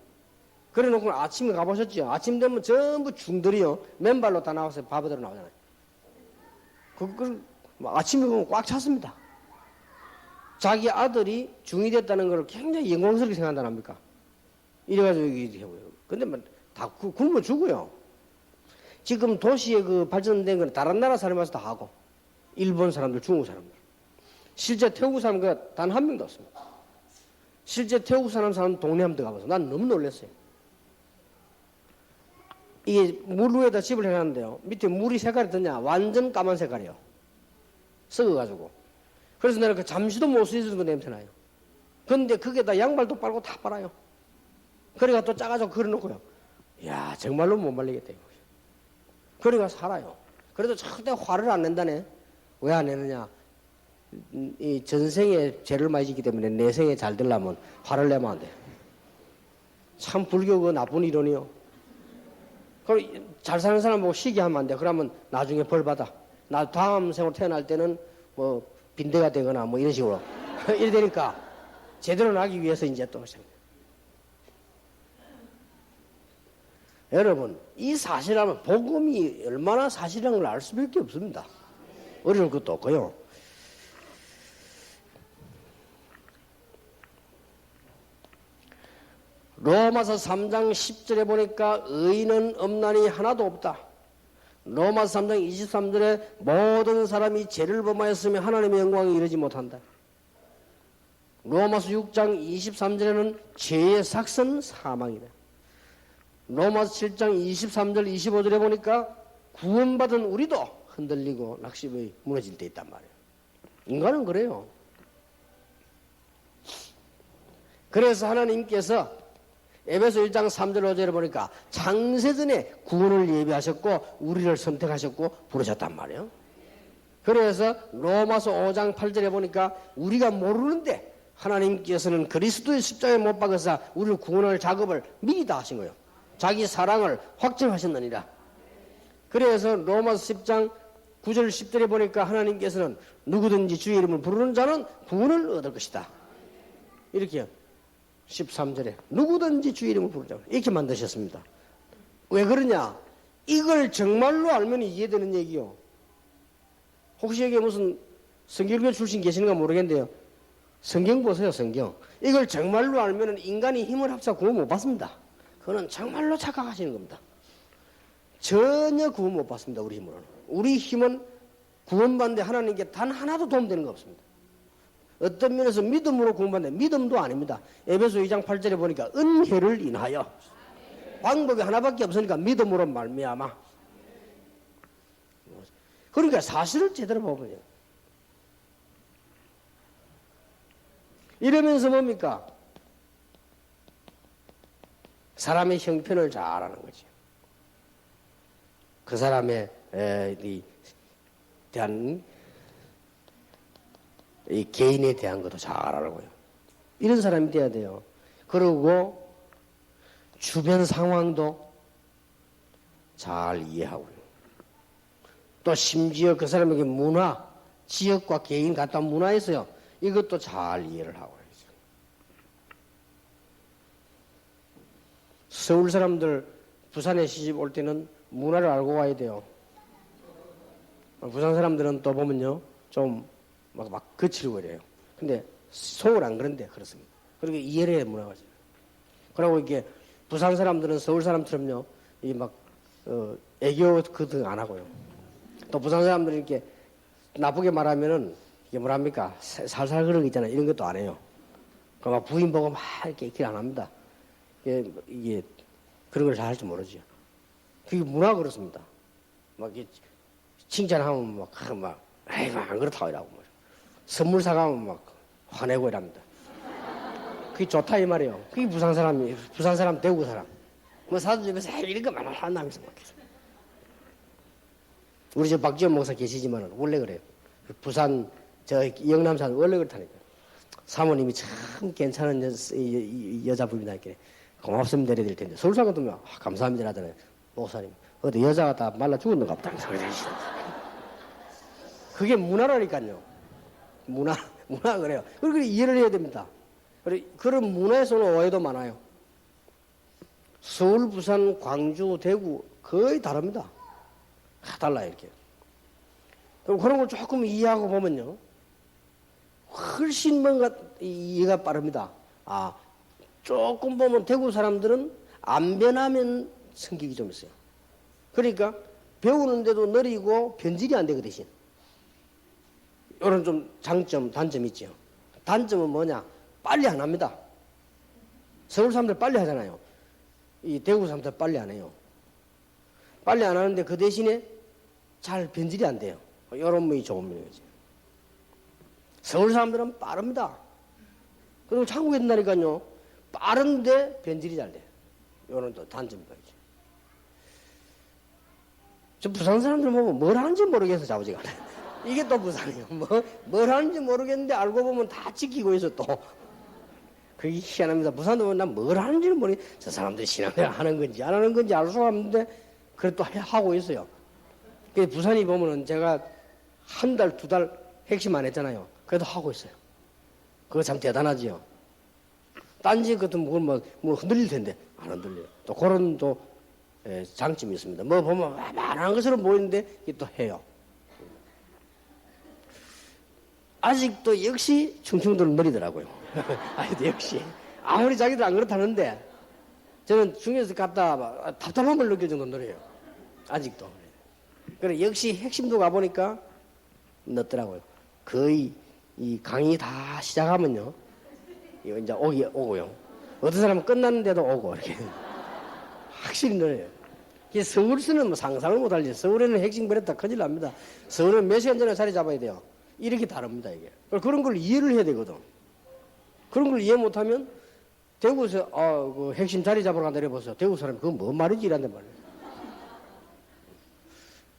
Speaker 3: 그래 놓고 아침에 가보셨죠? 아침 되면 전부 중들이요. 맨발로 다 나와서 바보대로 나오잖아요. 아침에 보면 꽉 찼습니다. 자기 아들이 중이 됐다는 걸 굉장히 영광스럽게 생각한다 합니까? 이래가지고 여기 해보요. 근데 다 굶어 죽어요. 지금 도시에 그 발전된 건 다른 나라 사람이 와서 다 하고, 일본 사람들, 중국 사람들. 실제 태국 사람 단 한 명도 없습니다. 실제 태국 사람 동네 한번 들어가봐서 난 너무 놀랐어요. 이게 물 위에다 집을 해놨는데요. 밑에 물이 색깔이 어떠냐? 완전 까만 색깔이에요. 썩어가지고. 그래서 내가 그 잠시도 못 서 있을 정도 냄새나요. 근데 그게다 양발도 빨고 다 빨아요. 그래가 또 짜가지고 걸어놓고요. 이야, 정말로 못 말리겠다. 그래가 살아요. 그래도 절대 화를 안 낸다네. 왜 안 내느냐? 이 전생에 죄를 많이 짓기 때문에 내생에 잘 되려면 화를 내면 안 돼. 참 불교가 나쁜 이론이요. 그럼 잘 사는 사람 보고 시기하면 안 돼. 그러면 나중에 벌 받아. 나 다음 생으로 태어날 때는 뭐 빈대가 되거나 뭐 이런 식으로 이래 되니까 제대로 나기 위해서 이제 또 여러분, 이 사실하면 복음이 얼마나 사실인 걸 알 수밖에 없습니다. 어려울 것도 없고요. 로마서 3장 10절에 보니까 의인은 없나니 하나도 없다. 로마서 3장 23절에 모든 사람이 죄를 범하였으며 하나님의 영광에 이르지 못한다. 로마서 6장 23절에는 죄의 삭은 사망이다. 로마서 7장 23절 25절에 보니까 구원받은 우리도 흔들리고 낙심이 무너질 때 있단 말이에요. 인간은 그래요. 그래서 하나님께서 에베소 1장 3절 5절에 보니까 창세전에 구원을 예비하셨고 우리를 선택하셨고 부르셨단 말이에요. 그래서 로마서 5장 8절에 보니까 우리가 모르는데 하나님께서는 그리스도의 십자가에 못 박아서 우리를 구원할 작업을 미리 다 하신 거예요. 자기 사랑을 확증하셨느니라. 그래서 로마서 10장 9절 10절에 보니까 하나님께서는 누구든지 주의 이름을 부르는 자는 구원을 얻을 것이다. 이렇게요. 13절에 누구든지 주의 이름을 부르자 이렇게 만드셨습니다. 왜 그러냐? 이걸 정말로 알면 이해되는 얘기요. 혹시 여기 무슨 성경교 출신 계시는가 모르겠는데요. 성경 보세요. 성경. 이걸 정말로 알면 인간이 힘을 합쳐 구원 못 받습니다. 그거는 정말로 착각하시는 겁니다. 전혀 구원 못 받습니다. 우리 힘으로는. 우리 힘은 구원받는데 하나님께 단 하나도 도움되는 거 없습니다. 어떤 면에서 믿음으로 구원받는데 믿음도 아닙니다. 에베소 2장 8절에 보니까 은혜를 인하여 방법이 하나밖에 없으니까 믿음으로 말미암아. 그러니까 사실을 제대로 보면요. 이러면서 뭡니까? 사람의 형편을 잘 아는 거죠. 그 사람의 대한 이 개인에 대한 것도 잘 알고요. 이런 사람이 돼야 돼요. 그리고 주변 상황도 잘 이해하고요. 또 심지어 그 사람에게 문화, 지역과 개인 같은 문화에 있어요. 이것도 잘 이해를 하고 있어요. 서울 사람들 부산에 시집 올 때는 문화를 알고 와야 돼요. 부산 사람들은 또 보면요. 좀 막 거칠고 이래요. 근데 서울 안 그런데 그렇습니다. 그리고 이해를 해야 문화가 있어요. 그리고 이게 부산 사람들은 서울 사람처럼요. 이 막 애교 그등 안 하고요. 또 부산 사람들은 이렇게 나쁘게 말하면은 이게 뭐랍니까? 살살 그런 거 있잖아요. 이런 것도 안 해요. 막 부인 보고 막 이렇게 얘기를 안 합니다. 이게 그런 걸 잘 할 줄 모르죠. 그게 문화가 그렇습니다. 막 이게 칭찬하면 막 아이고 안 그렇다고 이라고 말이야. 선물 사가면 막 화내고 이랍니다. 그게 좋다 이 말이에요. 그게 부산 사람, 대구 사람. 뭐 사도집에서 이런 거 많아 한다면서 막. 우리 저 박지원 목사 계시지만은 원래 그래요. 부산 저 영남산 원래 그렇다니까. 사모님이 참 괜찮은 여자분이다 이렇게 고맙습니다 이래야 될 텐데 서울 사람 같으면 감사합니다 하잖아요. 목사님 어디 여자가 다 말라 죽었는가 보다 소리 하시죠. 그게 문화라니까요. 문화 그래요. 그렇게 이해를 해야 됩니다. 그런 문화에서는 오해도 많아요. 서울, 부산, 광주, 대구 거의 다릅니다. 다 달라요 이렇게. 그럼 그런 걸 조금 이해하고 보면요, 훨씬 뭔가 이해가 빠릅니다. 아, 조금 보면 대구 사람들은 안 변하면 성격이 좀 있어요. 그러니까 배우는데도 느리고 변질이 안 되고 대신 이런 좀 장점, 단점이 있죠. 단점은 뭐냐? 빨리 안 합니다. 서울 사람들 빨리 하잖아요. 이 대구 사람들 빨리 안 해요. 빨리 안 하는데 그 대신에 잘 변질이 안 돼요. 이런 면이 좋은 면이지. 서울 사람들은 빠릅니다. 그리고 한국에 된다니까요. 빠른데 변질이 잘 돼요. 이런 또 단점이죠. 저 부산 사람들 보면 뭘 하는지 모르겠어, 자부지가. 이게 또 부산이에요. 뭘 하는지 모르겠는데 알고 보면 다 지키고 있어, 또. 그게 희한합니다. 부산도 보면 난 뭘 하는지는 모르겠어. 저 사람들이 신앙생활 하는 건지 안 하는 건지 알 수가 없는데, 그래도 하고 있어요. 부산이 보면은 제가 한 달, 두 달 핵심 안 했잖아요. 그래도 하고 있어요. 그거 참 대단하지요. 딴 집 같은 뭐 흔들릴 텐데, 안 흔들려요. 또 그런 또 장점이 있습니다. 뭐 보면 말하는 것처럼 보이는데, 이게 또 해요. 아직도 역시 충청도는 느리더라고요. 아직도 역시. 아무리 자기들 안 그렇다는데, 저는 중에서 갔다 답답함을 느낄 정도 느려요. 아직도. 그래, 역시 핵심도 가보니까 늦더라고요. 거의 이 강의 다 시작하면요, 이거 이제 오고요. 어떤 사람은 끝났는데도 오고, 이렇게. 확실히 늘어요. 서울에서는 뭐 상상을 못 할지. 서울에는 핵심 버렸다 큰일 납니다. 서울은 몇 시간 전에 자리 잡아야 돼요. 이렇게 다릅니다, 이게. 그런 걸 이해를 해야 되거든. 그런 걸 이해 못하면, 대구에서, 그 핵심 자리 잡으러 간다 이래보세요. 대구 사람이 그건 뭔 말이지? 이란단 말이에요.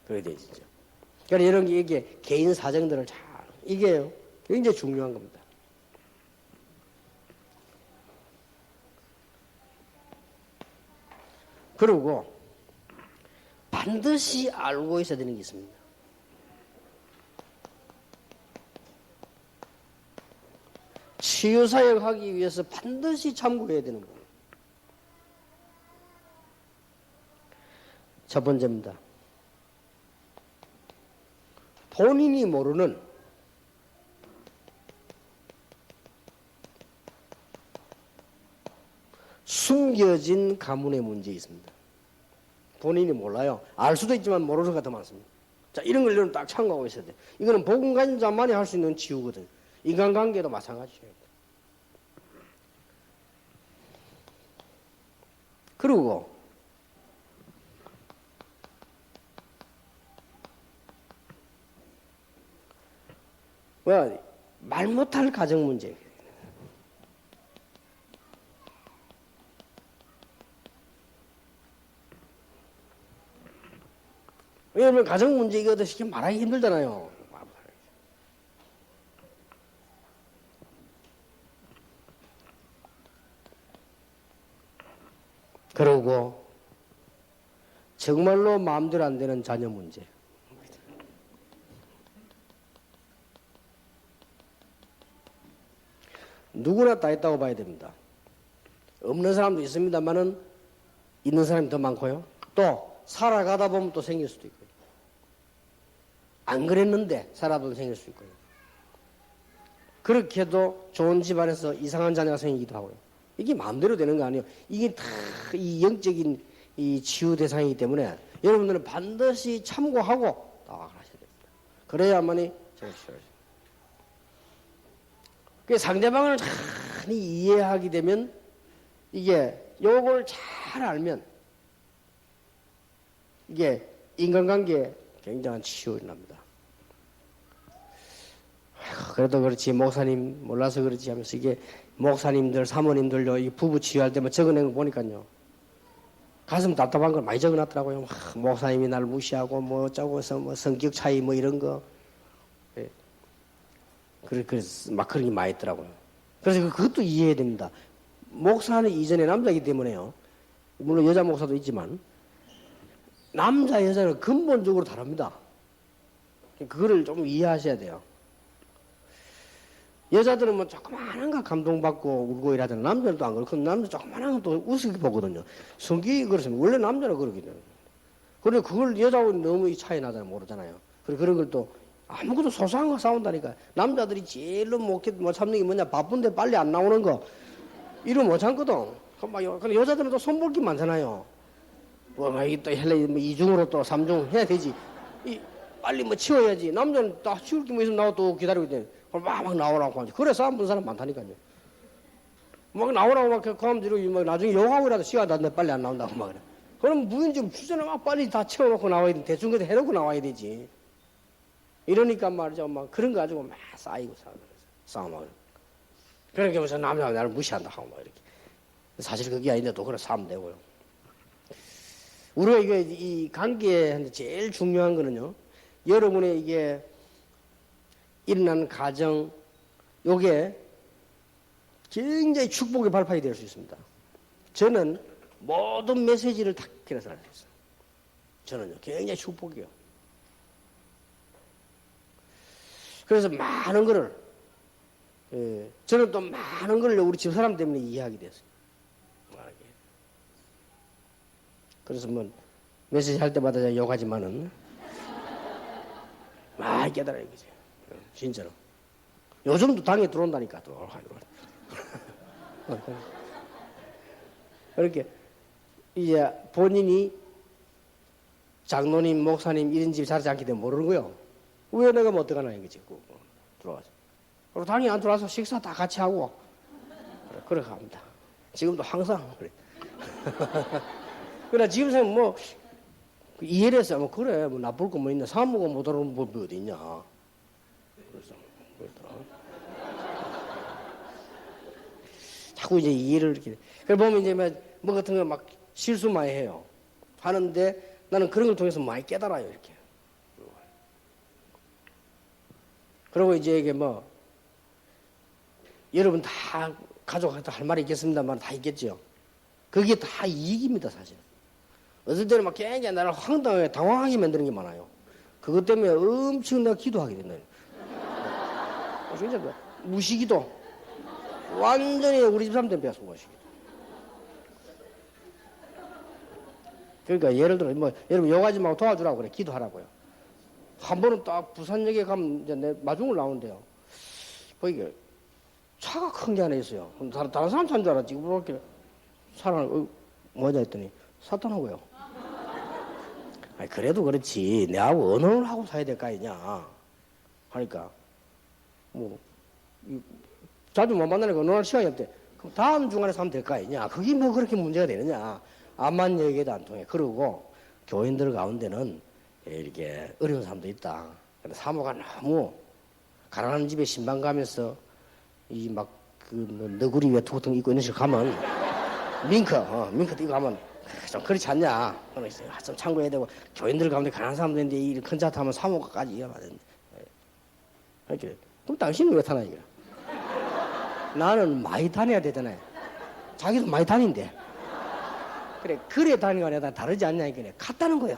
Speaker 3: 그래야 돼, 진짜. 그러니까 이런 게, 이게 개인 사정들을 잘, 이게요, 굉장히 중요한 겁니다. 그리고 반드시 알고 있어야 되는 게 있습니다. 치유사역 하기 위해서 반드시 참고해야 되는 거예요. 첫 번째입니다. 본인이 모르는 숨겨진 가문의 문제 있습니다. 본인이 몰라요. 알 수도 있지만 모르는 수가 더 많습니다. 자, 이런 걸 여러분 딱 참고하고 있어야 돼요. 이거는 복음간자만이 할 수 있는 치유거든요. 인간관계도 마찬가지예요. 그리고 말 못할 가정 문제. 왜냐하면 가정 문제 이거 쉽게 말하기 힘들잖아요. 그러고 정말로 마음대로 안 되는 자녀 문제. 누구나 다 있다고 봐야 됩니다. 없는 사람도 있습니다만은 있는 사람이 더 많고요. 또 살아가다 보면 또 생길 수도 있고요. 안 그랬는데 살아보면 생길 수 있고요. 그렇게 해도 좋은 집안에서 이상한 자녀가 생기기도 하고요. 이게 마음대로 되는 거 아니에요. 이게 다 이 영적인 이 치유 대상이기 때문에 여러분들은 반드시 참고하고 나아가셔야 됩니다. 그래야만이 제가 치유하죠. 그 상대방을 잘 이해하게 되면 이게 요걸 잘 알면 이게 인간관계에 굉장한 치유가 납니다. 그래도 그렇지 목사님 몰라서 그렇지 하면서 이게 목사님들 사모님들요 이 부부 치유할 때만 적어낸 거 보니까요 가슴 답답한 걸 많이 적어놨더라고요. 목사님이 나를 무시하고 뭐 어쩌고 해서 뭐 성격 차이 뭐 이런 거 그래서 막 그런 게 많이 있더라고요. 그래서 그것도 이해해야 됩니다. 목사는 이전에 남자이기 때문에요. 물론 여자 목사도 있지만 남자 여자는 근본적으로 다릅니다. 그거를 좀 이해하셔야 돼요. 여자들은 뭐 조그마한 거 감동받고 울고 이러잖아요. 남자는 또 안 그렇고 남자 조그마한 거 또 우습게 보거든요. 성격이 그렇습니다. 원래 남자는 그러거든요. 그런데 그걸 여자하고 너무 이 차이 나잖아요. 모르잖아요. 그리고 그런 걸 또 아무것도 소소한 거 싸운다니까. 남자들이 제일로 못 참는 게 뭐냐, 바쁜데 빨리 안 나오는 거 이러 못 참거든. 근데 여자들은 또 손볼 게 많잖아요. 뭐 이게 또 헬레 뭐 이중으로 또 삼중 해야 되지. 빨리 뭐 치워야지. 남자는 딱 치울 게 뭐 있으면 나와 또 기다리고 있대. 막 나오라고 하지. 그래 싸움 부는 사람 많다니까요. 막 나오라고 막 그럼 막 나중에 욕하고라도 시간 다 빨리 안 나온다고 막 그래. 그럼 무인 좀 주전에 막 빨리 다 채워놓고 나와야 돼. 대충 그래도 해놓고 나와야 되지. 이러니까 말이죠. 막 그런 거 가지고 막 쌓이고 싸움하고. 그러니까 무슨 남자가 나를 무시한다 하고 막 이렇게. 사실 그게 아닌데 또 그래 싸움 되고요. 우리가 이 관계에 제일 중요한 거는요. 여러분의 이게 일어나는 가정, 요게 굉장히 축복의 발판이 될 수 있습니다. 저는 모든 메시지를 다 그래서 할 수 있어요. 저는요, 굉장히 축복이요. 그래서 많은 거를, 저는 또 많은 걸 우리 집사람 때문에 이해하게 됐어요. 그래서 뭐, 메시지 할 때마다 제가 욕하지만은, 많이 깨달아요, 그죠? 진짜로. 요즘도 당에 들어온다니까, 또. 그렇게, 이제 본인이 장로님, 목사님 이런 집 자리지 않기 때문에 모르는 거요. 왜 내가 뭐 어떡하나, 이거지. 들어와서. 그리고 당에 안 들어와서 식사 다 같이 하고, 그렇게 합니다. 지금도 항상 그래. 그러나 지금은 뭐, 이해를 했어요. 뭐, 그래, 뭐, 나쁠 거 뭐 있나. 사무가 못 알아보는 법이 어디 있냐. 그래서, 그랬더라. 자꾸 이제 이해를 이렇게. 그래 보면 이제 뭐 같은 거 막 실수 많이 해요. 하는데 나는 그런 걸 통해서 많이 깨달아요, 이렇게. 그리고 이제 이게 뭐, 여러분 다 가족한테 할 말이 있겠습니다만 다 있겠죠. 그게 다 이익입니다, 사실. 어떨 때는 막 굉장히 나를 황당하게, 당황하게 만드는 게 많아요. 그것 때문에 엄청 내가 기도하게 된다. 진짜 무시기도. 완전히 우리 집 사람 때문에 배웠어, 무시기도. 그러니까 예를 들어, 뭐, 여러분 욕하지 말고 도와주라고 그래. 기도하라고요. 한 번은 딱 부산역에 가면 이제 내 마중을 나오는데요. 거기가 차가 큰 게 하나 있어요. 다른 사람 탄 줄 알았지. 그렇게 사람을, 뭐냐 했더니, 사탄하고요. 아니, 그래도 그렇지. 내하고 언어를 하고 사야 될 거 아니냐. 하니까, 뭐, 자주 못 만나니까 언어할 시간이 없대. 그럼 다음 중간에 사면 될 거 아니냐. 그게 뭐 그렇게 문제가 되느냐. 암만 얘기해도 안 통해. 그러고, 교인들 가운데는 이렇게 어려운 사람도 있다. 근데 사모가 너무 가난한 집에 신방 가면서 이 막 뭐 너구리 외투 같은 거 입고 있는 식 가면 밍크 이거 가면 좀 그렇지 않냐. 좀 참고해야 되고 교인들 가운데 가난한 사람들인데 이 큰 차 타면 사모가까지 이해가 안 되는데. 이렇게 그럼 당신은 왜 타나 이거? 나는 많이 다녀야 되잖아요. 자기도 많이 다닌대. 그래 다니는 거 아니라 다르지 않냐 이게 같다는 거예요.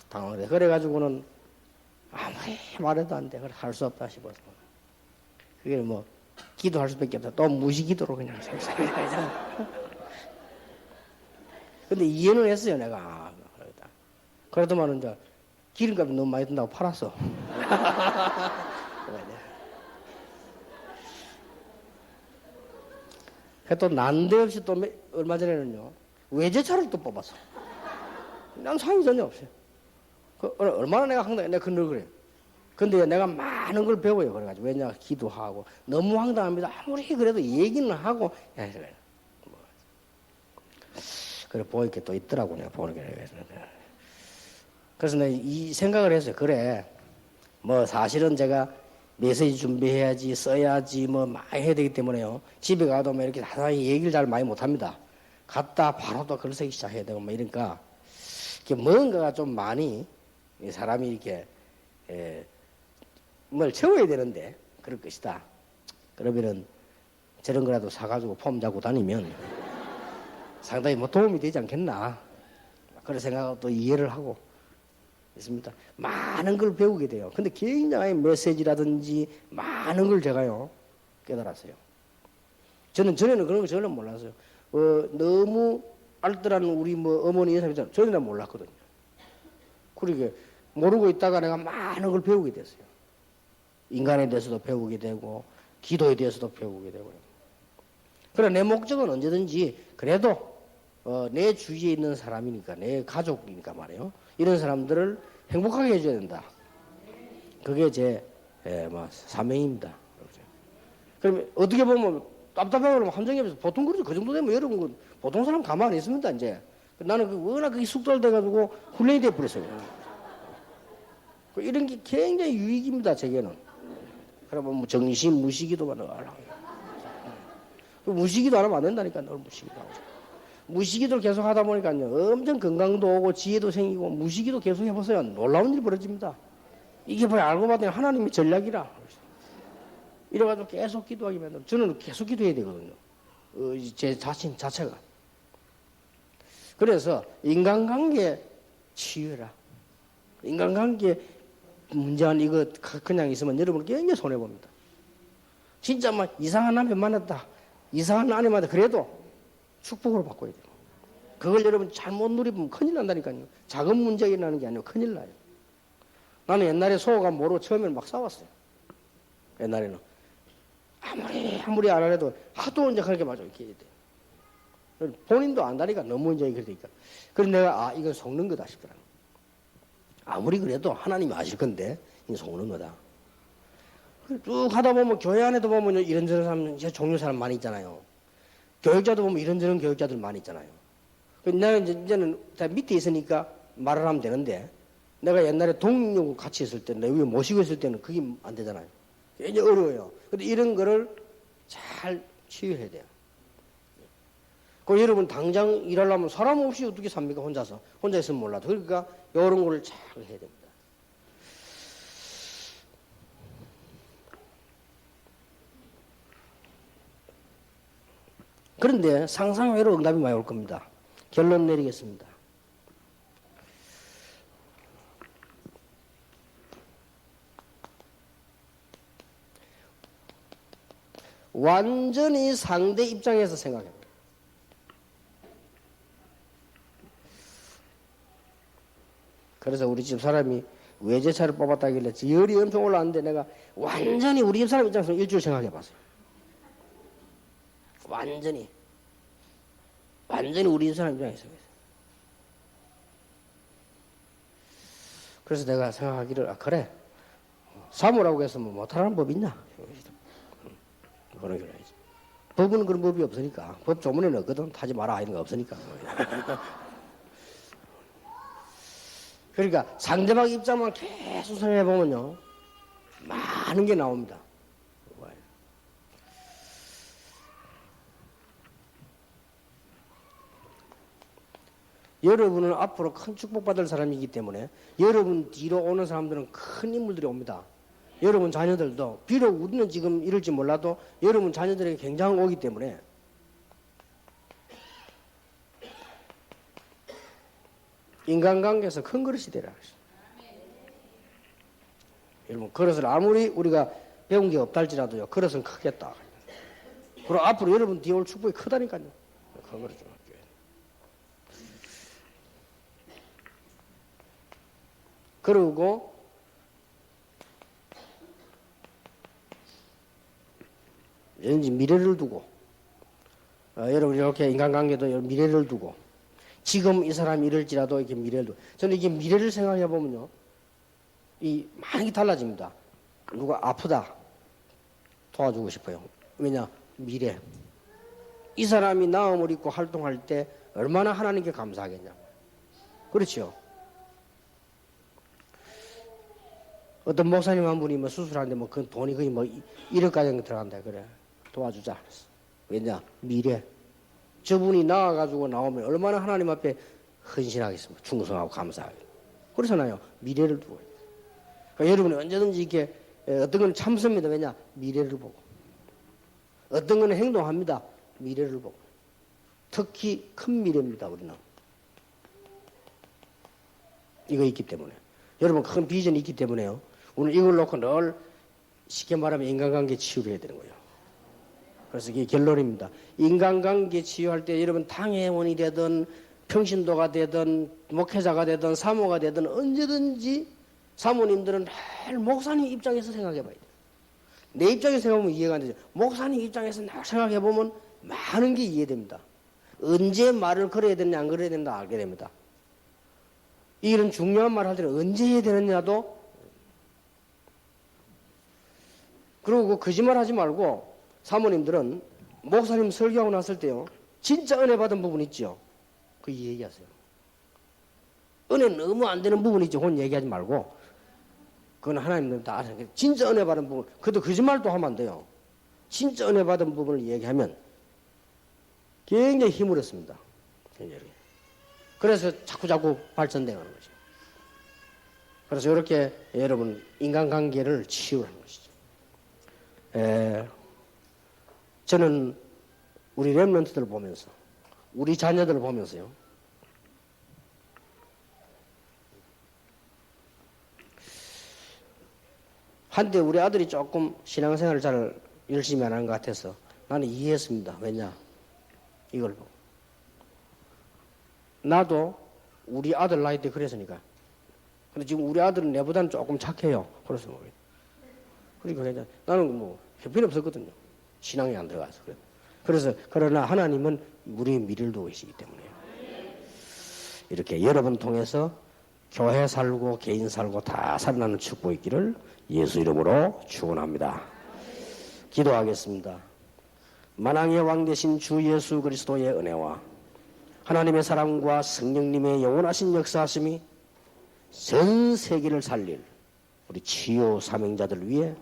Speaker 3: 당황해. 그래가지고는 아무리 말해도 안 돼. 그래 할 수 없다 싶어서. 그게 뭐 기도할 수밖에 없다. 또 무시기도로 그냥 생각하잖아. 근데 이해는 했어요 내가. 그래도만은 이제 기름값이 너무 많이 든다고 팔았어. 또 난데없이 또 얼마 전에는요 외제차를 또 뽑았어. 난 상관이 전혀 없어요. 얼마나 내가 황당해. 내가 그늘 그래. 근데 내가 많은 걸 배워요. 그래가지고. 왜냐, 기도하고. 너무 황당합니다. 아무리 그래도 얘기는 하고. 그래, 보일 게 또 있더라고, 내가 보는 게. 그래서 내가 이 생각을 했어요. 그래. 뭐, 사실은 제가 메시지 준비해야지, 써야지, 뭐, 많이 해야 되기 때문에요. 집에 가도 뭐 이렇게 다사히 얘기를 잘 많이 못 합니다. 갔다 바로 또 글 쓰기 시작해야 되고, 뭐 이러니까. 뭔가가 좀 많이 사람이 이렇게 뭘 채워야 되는데 그럴 것이다. 그러면은 저런 거라도 사가지고 폼 잡고 다니면 상당히 뭐 도움이 되지 않겠나. 그런 생각하고 또 이해를 하고 있습니다. 많은 걸 배우게 돼요. 근데 굉장히 메시지라든지 많은 걸 제가요 깨달았어요. 저는 전에는 그런 거 전혀 몰랐어요. 너무 알뜰한 우리 뭐 어머니 여사님 전에는 몰랐거든요. 그러게 모르고 있다가 내가 많은 걸 배우게 됐어요. 인간에 대해서도 배우게 되고 기도에 대해서도 배우게 되고. 그래 내 목적은 언제든지 그래도 내 주위에 있는 사람이니까 내 가족이니까 말이에요. 이런 사람들을 행복하게 해줘야 된다. 그게 제 사명입니다. 그러면 어떻게 보면 답답하고 함정에서 보통 그러죠. 그 정도 되면 여러분 보통 사람 가만히 있습니다. 이제 나는 워낙 그게 숙달돼가지고 훈련이 돼 버렸어요. 이런 게 굉장히 유익입니다. 제게는. 그러면 뭐 정신 무시기도만 하려고. 무시기도 안 하면 안 된다니까. 늘 무시기도 하고. 무시기도를 계속 하다 보니까요. 엄청 건강도 오고 지혜도 생기고 무시기도 계속 해보세요. 놀라운 일이 벌어집니다. 이게 뭐야 알고 봤더니 하나님의 전략이라. 이래가지고 계속 기도하게 만들면 저는 계속 기도해야 되거든요. 제 자신 자체가. 그래서 인간관계 치유해라. 인간관계 문제한 이거 그냥 있으면 여러분 굉장히 손해봅니다. 진짜 막 이상한 남편 만났다. 이상한 아내 만났다. 그래도 축복으로 바꿔야 돼요. 그걸 여러분 잘못 누리면 큰일 난다니까요. 작은 문제가 일어나는 게 아니고 큰일 나요. 나는 옛날에 소호가 모르고 처음에는 막 싸웠어요. 옛날에는. 아무리 안 하래도 하도 이제 그렇게 맞아. 이렇게 해야 돼. 본인도 안다니까 너무 이제 그러니까. 그래서 내가 이건 속는 거다 싶더라. 아무리 그래도 하나님이 아실 건데 이건 속는 거다. 쭉 하다 보면 교회 안에도 보면 이런저런 사람, 종류 사람 많이 있잖아요. 교육자도 보면 이런저런 교육자들 많이 있잖아요. 내가 이제는 다 밑에 있으니까 말을 하면 되는데 내가 옛날에 동료 같이 있을 때, 내 위에 모시고 있을 때는 그게 안 되잖아요. 굉장히 어려워요. 근데 이런 거를 잘 치유해야 돼요. 그 여러분 당장 일하려면 사람 없이 어떻게 삽니까? 혼자서. 혼자 있으면 몰라도. 그러니까 이런 거를 잘 해야 됩니다. 그런데 상상외로 응답이 많이 올 겁니다. 결론 내리겠습니다. 완전히 상대 입장에서 생각해요. 그래서 우리 집 사람이 외제차를 뽑았다길래 열이 엄청 올라왔는데 내가 완전히 우리 집 사람 입장에서 일주일 생각해 봤어요. 완전히 우리 집 사람 입장에서. 그래서 내가 생각하기를 그래 사모라고 해서 뭐 못하라는 법 있냐? 그런 게 아니지. 법은 그런 법이 없으니까. 법 조문에는 없거든. 하지 마라 이런 거 없으니까. 그러니까 상대방 입장만 계속 생각해 보면요 많은 게 나옵니다. 여러분은 앞으로 큰 축복받을 사람이기 때문에 여러분 뒤로 오는 사람들은 큰 인물들이 옵니다. 여러분 자녀들도 비록 우리는 지금 이럴지 몰라도 여러분 자녀들에게 굉장히 오기 때문에 인간관계에서 큰 그릇이 되라. 여러분 그릇을 아무리 우리가 배운 게 없다 할지라도요 그릇은 크겠다. 그리고 앞으로 여러분 뒤에 올 축복이 크다니까요. 큰 그릇 좀. 그리고 이제 미래를 두고 여러분 이렇게 인간관계도 미래를 두고 지금 이 사람이 이럴지라도 이렇게 미래를 두고 저는 이게 미래를 생각해 보면요 이 많은 게 달라집니다. 누가 아프다 도와주고 싶어요. 왜냐 미래 이 사람이 나음을 입고 활동할 때 얼마나 하나님께 감사하겠냐. 그렇죠. 어떤 목사님 한 분이 뭐 수술하는데 뭐 그 돈이 거의 뭐 1억 가량 들어간다 그래. 도와주자. 왜냐? 미래. 저분이 나와가지고 나오면 얼마나 하나님 앞에 헌신하겠습니까? 충성하고 감사하게. 그렇잖아요. 미래를 두고. 그러니까 여러분이 언제든지 이렇게 어떤 건 참습니다. 왜냐? 미래를 보고. 어떤 거는 행동합니다. 미래를 보고. 특히 큰 미래입니다. 우리는. 이거 있기 때문에. 여러분 큰 비전이 있기 때문에요. 오늘 이걸 놓고 늘 쉽게 말하면 인간관계 치유를 해야 되는 거예요. 그래서 이게 결론입니다. 인간관계 치유할 때 여러분 당회원이 되든 평신도가 되든 목회자가 되든 사모가 되든 언제든지 사모님들은 늘 목사님 입장에서 생각해 봐야 돼요. 내 입장에서 생각하면 이해가 안 되죠. 목사님 입장에서 생각해 보면 많은 게 이해됩니다. 언제 말을 걸어야 되느냐 안 걸어야 된다 알게 됩니다. 이런 중요한 말 할 때는 언제 해야 되느냐도. 그리고 그 거짓말 하지 말고 사모님들은 목사님 설교하고 났을 때요 진짜 은혜 받은 부분 있죠. 그 얘기하세요. 은혜 너무 안 되는 부분 있죠. 그건 얘기하지 말고 그건 하나님들 다 아세요. 진짜 은혜 받은 부분, 그것도 거짓말도 하면 안 돼요. 진짜 은혜 받은 부분을 얘기하면 굉장히 힘을 얻습니다. 그래서 자꾸 발전되는 거죠. 그래서 이렇게 여러분 인간관계를 치유하는 것이죠. 저는 우리 렘넌트들 보면서 우리 자녀들을 보면서요 한때 우리 아들이 조금 신앙생활을 잘 열심히 안 하는 것 같아서 나는 이해했습니다. 왜냐? 이걸 보고 나도 우리 아들 나이 때 그랬으니까. 근데 지금 우리 아들은 내보다는 조금 착해요. 그래서 그러니까 괜찮아. 나는 뭐 필요 없었거든요. 신앙이 안 들어가서. 그래서 그러나 하나님은 우리의 미래를 두고 계시기 때문에 이렇게 여러분 통해서 교회 살고 개인 살고 다 살아나는 축복이 있기를 예수 이름으로 축원합니다. 기도하겠습니다. 만왕의 왕 되신 주 예수 그리스도의 은혜와 하나님의 사랑과 성령님의 영원하신 역사하심이 전 세계를 살릴 우리 치유 사명자들 위해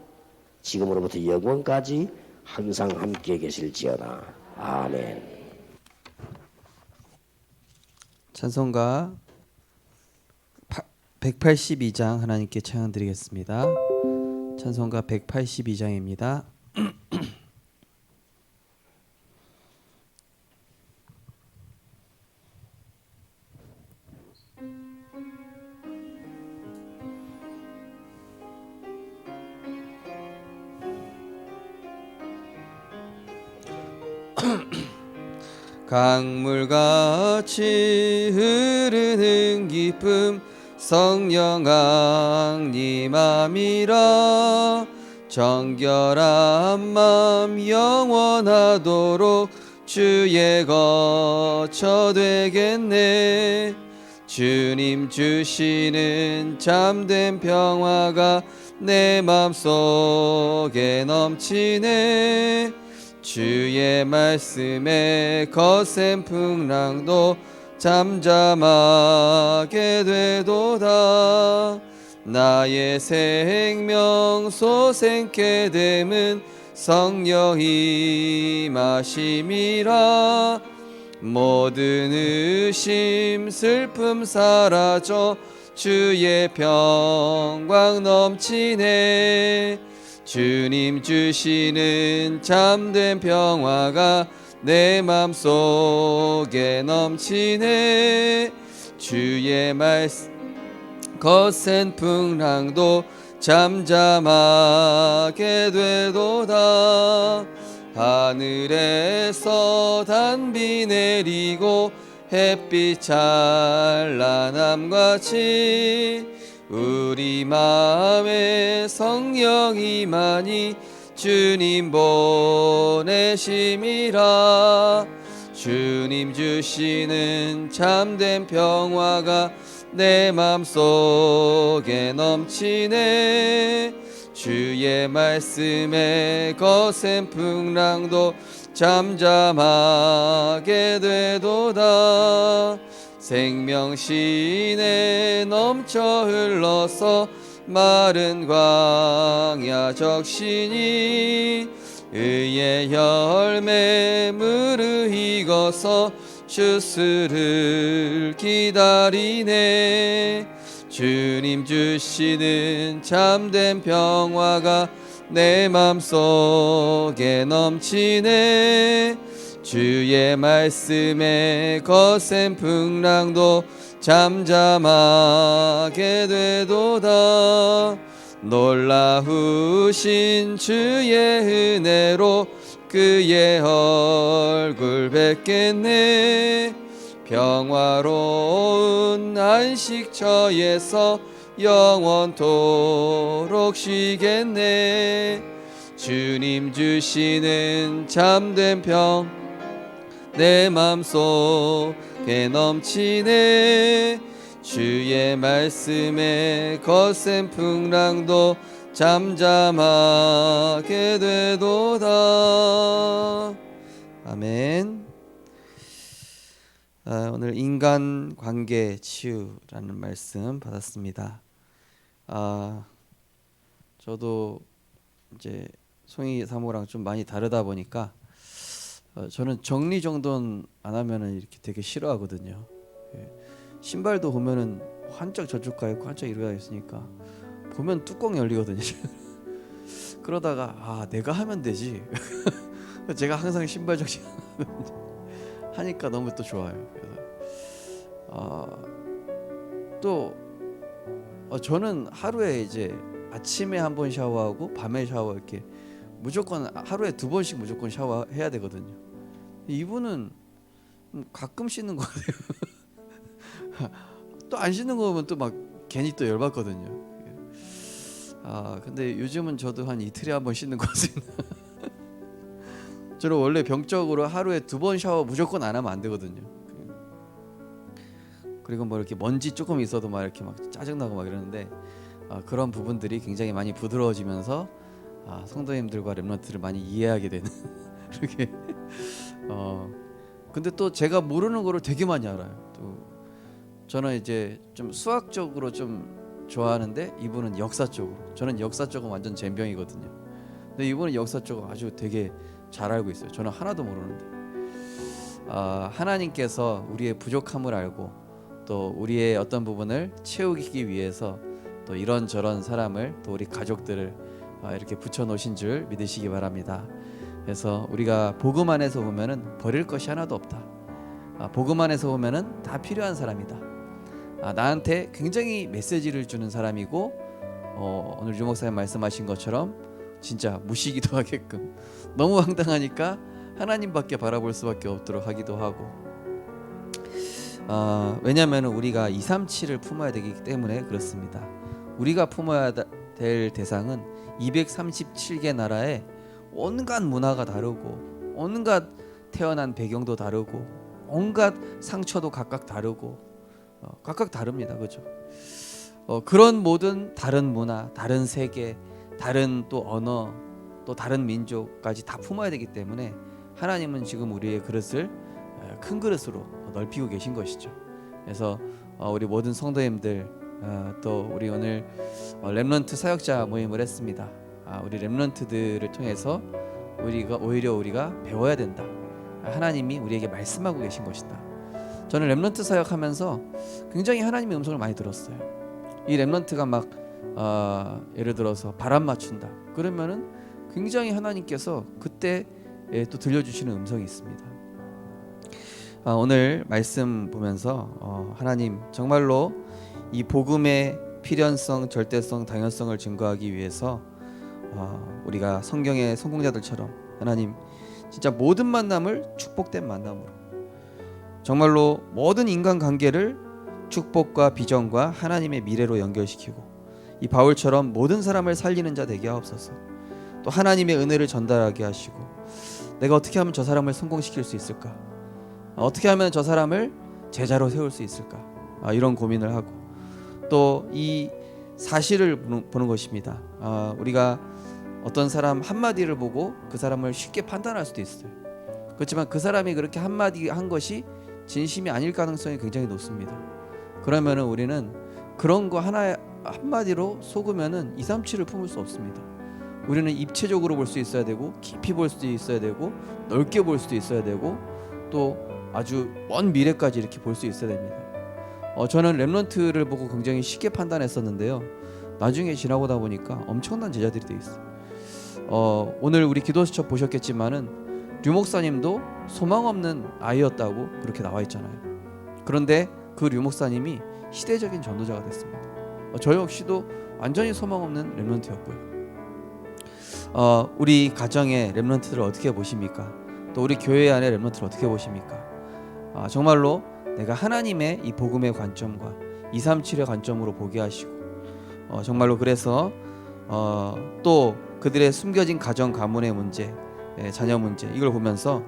Speaker 3: 지금으로부터 영원까지 항상 함께 계실지어다. 아멘.
Speaker 4: 찬송가 182장 하나님께 찬양드리겠습니다. 찬송가 182장입니다. 강물같이 흐르는 기쁨 성령 강림함이라. 정결한 맘 영원하도록 주의 거처 되겠네. 주님 주시는 참된 평화가 내 맘속에 넘치네. 주의 말씀에 거센 풍랑도 잠잠하게 되도다. 나의 생명 소생케 됨은 성령 임하심이라. 모든 의심 슬픔 사라져 주의 평강 넘치네. 주님 주시는 참된 평화가 내 맘속에 넘치네. 주의 말씀 거센 풍랑도 잠잠하게 되도다. 하늘에서 단비 내리고 햇빛 찬란함같이 우리 마음에 성령이 많이 주님 보내심이라. 주님 주시는 참된 평화가 내 맘속에 넘치네. 주의 말씀에 거센 풍랑도 잠잠하게 되도다. 생명신에 넘쳐 흘러서 마른 광야 적시니 의의 열매 무르익어서 주스를 기다리네. 주님 주시는 참된 평화가 내 맘속에 넘치네. 주의 말씀에 거센 풍랑도 잠잠하게 되도다. 놀라우신 주의 은혜로 그의 얼굴 뵙겠네. 평화로운 안식처에서 영원토록 쉬겠네. 주님 주시는 참된 평 내 맘속에 넘치네. 주의 말씀에 거센 풍랑도 잠잠하게 되도다. 아멘. 오늘 인간관계 치유라는 말씀 받았습니다. 저도 이제 송이 사모랑 좀 많이 다르다 보니까 저는 정리정돈 안 하면은 이렇게 되게 싫어하거든요. 신발도 보면은 한짝 저쪽 가 있고 한짝 이러가 있으니까 보면 뚜껑 열리거든요. 그러다가 내가 하면 되지. 제가 항상 신발 정리 하니까 너무 또 좋아요. 그래서 저는 하루에 이제 아침에 한 번 샤워하고 밤에 샤워 이렇게 무조건 하루에 2번씩 무조건 샤워해야 되거든요. 이분은 가끔 씻는 거 같아요. 또 안 씻는 거 보면 또 막 괜히 또 열받거든요. 근데 요즘은 저도 한 이틀에 한 번 씻는 것 같습니다. 저는 원래 병적으로 하루에 2번 샤워 무조건 안 하면 안 되거든요. 그리고 뭐 이렇게 먼지 조금 있어도 막 이렇게 막 짜증나고 막 이러는데 그런 부분들이 굉장히 많이 부드러워지면서 성도님들과 렘넌트를 많이 이해하게 되는 이렇게 근데 또 제가 모르는 거를 되게 많이 알아요. 또 저는 이제 좀 수학적으로 좀 좋아하는데 이분은 역사 쪽으로, 저는 역사 쪽은 완전 젬병이거든요. 근데 이분은 역사 쪽은 아주 되게 잘 알고 있어요. 저는 하나도 모르는데 하나님께서 우리의 부족함을 알고 또 우리의 어떤 부분을 채우기 위해서 또 이런저런 사람을 또 우리 가족들을 이렇게 붙여놓으신 줄 믿으시기 바랍니다. 그래서 우리가 복음 안에서 보면은 버릴 것이 하나도 없다. 복음 안에서 보면은 다 필요한 사람이다. 나한테 굉장히 메시지를 주는 사람이고 오늘 유 목사님 말씀하신 것처럼 진짜 무시기도 하게끔 너무 황당하니까 하나님밖에 바라볼 수밖에 없도록 하기도 하고 왜냐하면 우리가 237을 품어야 되기 때문에 그렇습니다. 우리가 품어야 될 대상은 237개 나라에 온갖 문화가 다르고 온갖 태어난 배경도 다르고 온갖 상처도 각각 다르고 각각 다릅니다. 그렇죠? 그런 모든 다른 문화, 다른 세계, 다른 또 언어, 또 다른 민족까지 다 품어야 되기 때문에 하나님은 지금 우리의 그릇을 큰 그릇으로 넓히고 계신 것이죠. 그래서 우리 모든 성도님들 또 우리 오늘 렘넌트 사역자 모임을 했습니다. 우리 렘넌트들을 통해서 우리가 배워야 된다. 하나님이 우리에게 말씀하고 계신 것이다. 저는 렘넌트 사역하면서 굉장히 하나님의 음성을 많이 들었어요. 이 렘넌트가 막 예를 들어서 바람 맞춘다. 그러면은 굉장히 하나님께서 그때 또 들려주시는 음성이 있습니다. 오늘 말씀 보면서 하나님 정말로 이 복음의 필연성, 절대성, 당연성을 증거하기 위해서 우리가 성경의 성공자들처럼 하나님 진짜 모든 만남을 축복된 만남으로 정말로 모든 인간관계를 축복과 비전과 하나님의 미래로 연결시키고 이 바울처럼 모든 사람을 살리는 자 되게 하옵소서. 또 하나님의 은혜를 전달하게 하시고 내가 어떻게 하면 저 사람을 성공시킬 수 있을까? 어떻게 하면 저 사람을 제자로 세울 수 있을까? 이런 고민을 하고 또 이 사실을 보는 것입니다. 우리가 어떤 사람 한마디를 보고 그 사람을 쉽게 판단할 수도 있어요. 그렇지만 그 사람이 그렇게 한마디 한 것이 진심이 아닐 가능성이 굉장히 높습니다. 그러면은 우리는 그런 거 한마디로 속으면은 237을 품을 수 없습니다. 우리는 입체적으로 볼 수 있어야 되고 깊이 볼 수도 있어야 되고 넓게 볼 수도 있어야 되고 또 아주 먼 미래까지 이렇게 볼 수 있어야 됩니다. 저는 렘넌트를 보고 굉장히 쉽게 판단했었는데요. 나중에 지나보다 보니까 엄청난 제자들이 돼 있어요. 오늘 우리 기도 수첩 보셨겠지만은 류 목사님도 소망 없는 아이였다고 그렇게 나와 있잖아요. 그런데 그 류 목사님이 시대적인 전도자가 됐습니다. 저 역시도 완전히 소망 없는 렘넌트였고요. 우리 가정의 렘넌트를 어떻게 보십니까? 또 우리 교회 안의 렘넌트를 어떻게 보십니까? 정말로 내가 하나님의 이 복음의 관점과 237의 관점으로 보게 하시고 정말로 그래서 또 그들의 숨겨진 가정 가문의 문제, 자녀 문제 이걸 보면서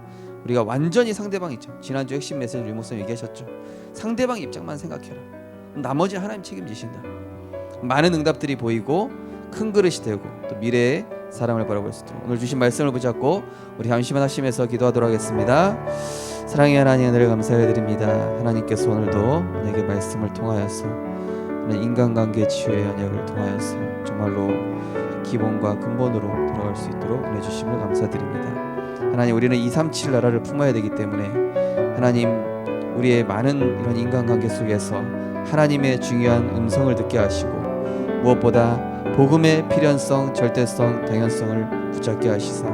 Speaker 4: 우리가 완전히 상대방 있죠. 지난주 핵심 메시지 류 목사님 얘기하셨죠. 상대방 입장만 생각해라. 나머지 하나님 책임지신다. 많은 응답들이 보이고 큰 그릇이 되고 또 미래의 사람을 바라볼 수 있도록 오늘 주신 말씀을 붙잡고 우리 잠시만 하시면서 기도하도록 하겠습니다. 사랑의 하나님, 은혜를 감사해드립니다. 하나님께서 오늘도 내게 말씀을 통하여서 인간관계 치유의 언약을 통하여서 정말로 기본과 근본으로 돌아갈 수 있도록 은혜 주심을 감사드립니다. 하나님, 우리는 237 나라를 품어야 되기 때문에 하나님, 우리의 많은 이런 인간관계 속에서 하나님의 중요한 음성을 듣게 하시고 무엇보다 복음의 필연성, 절대성, 당연성을 붙잡게 하시사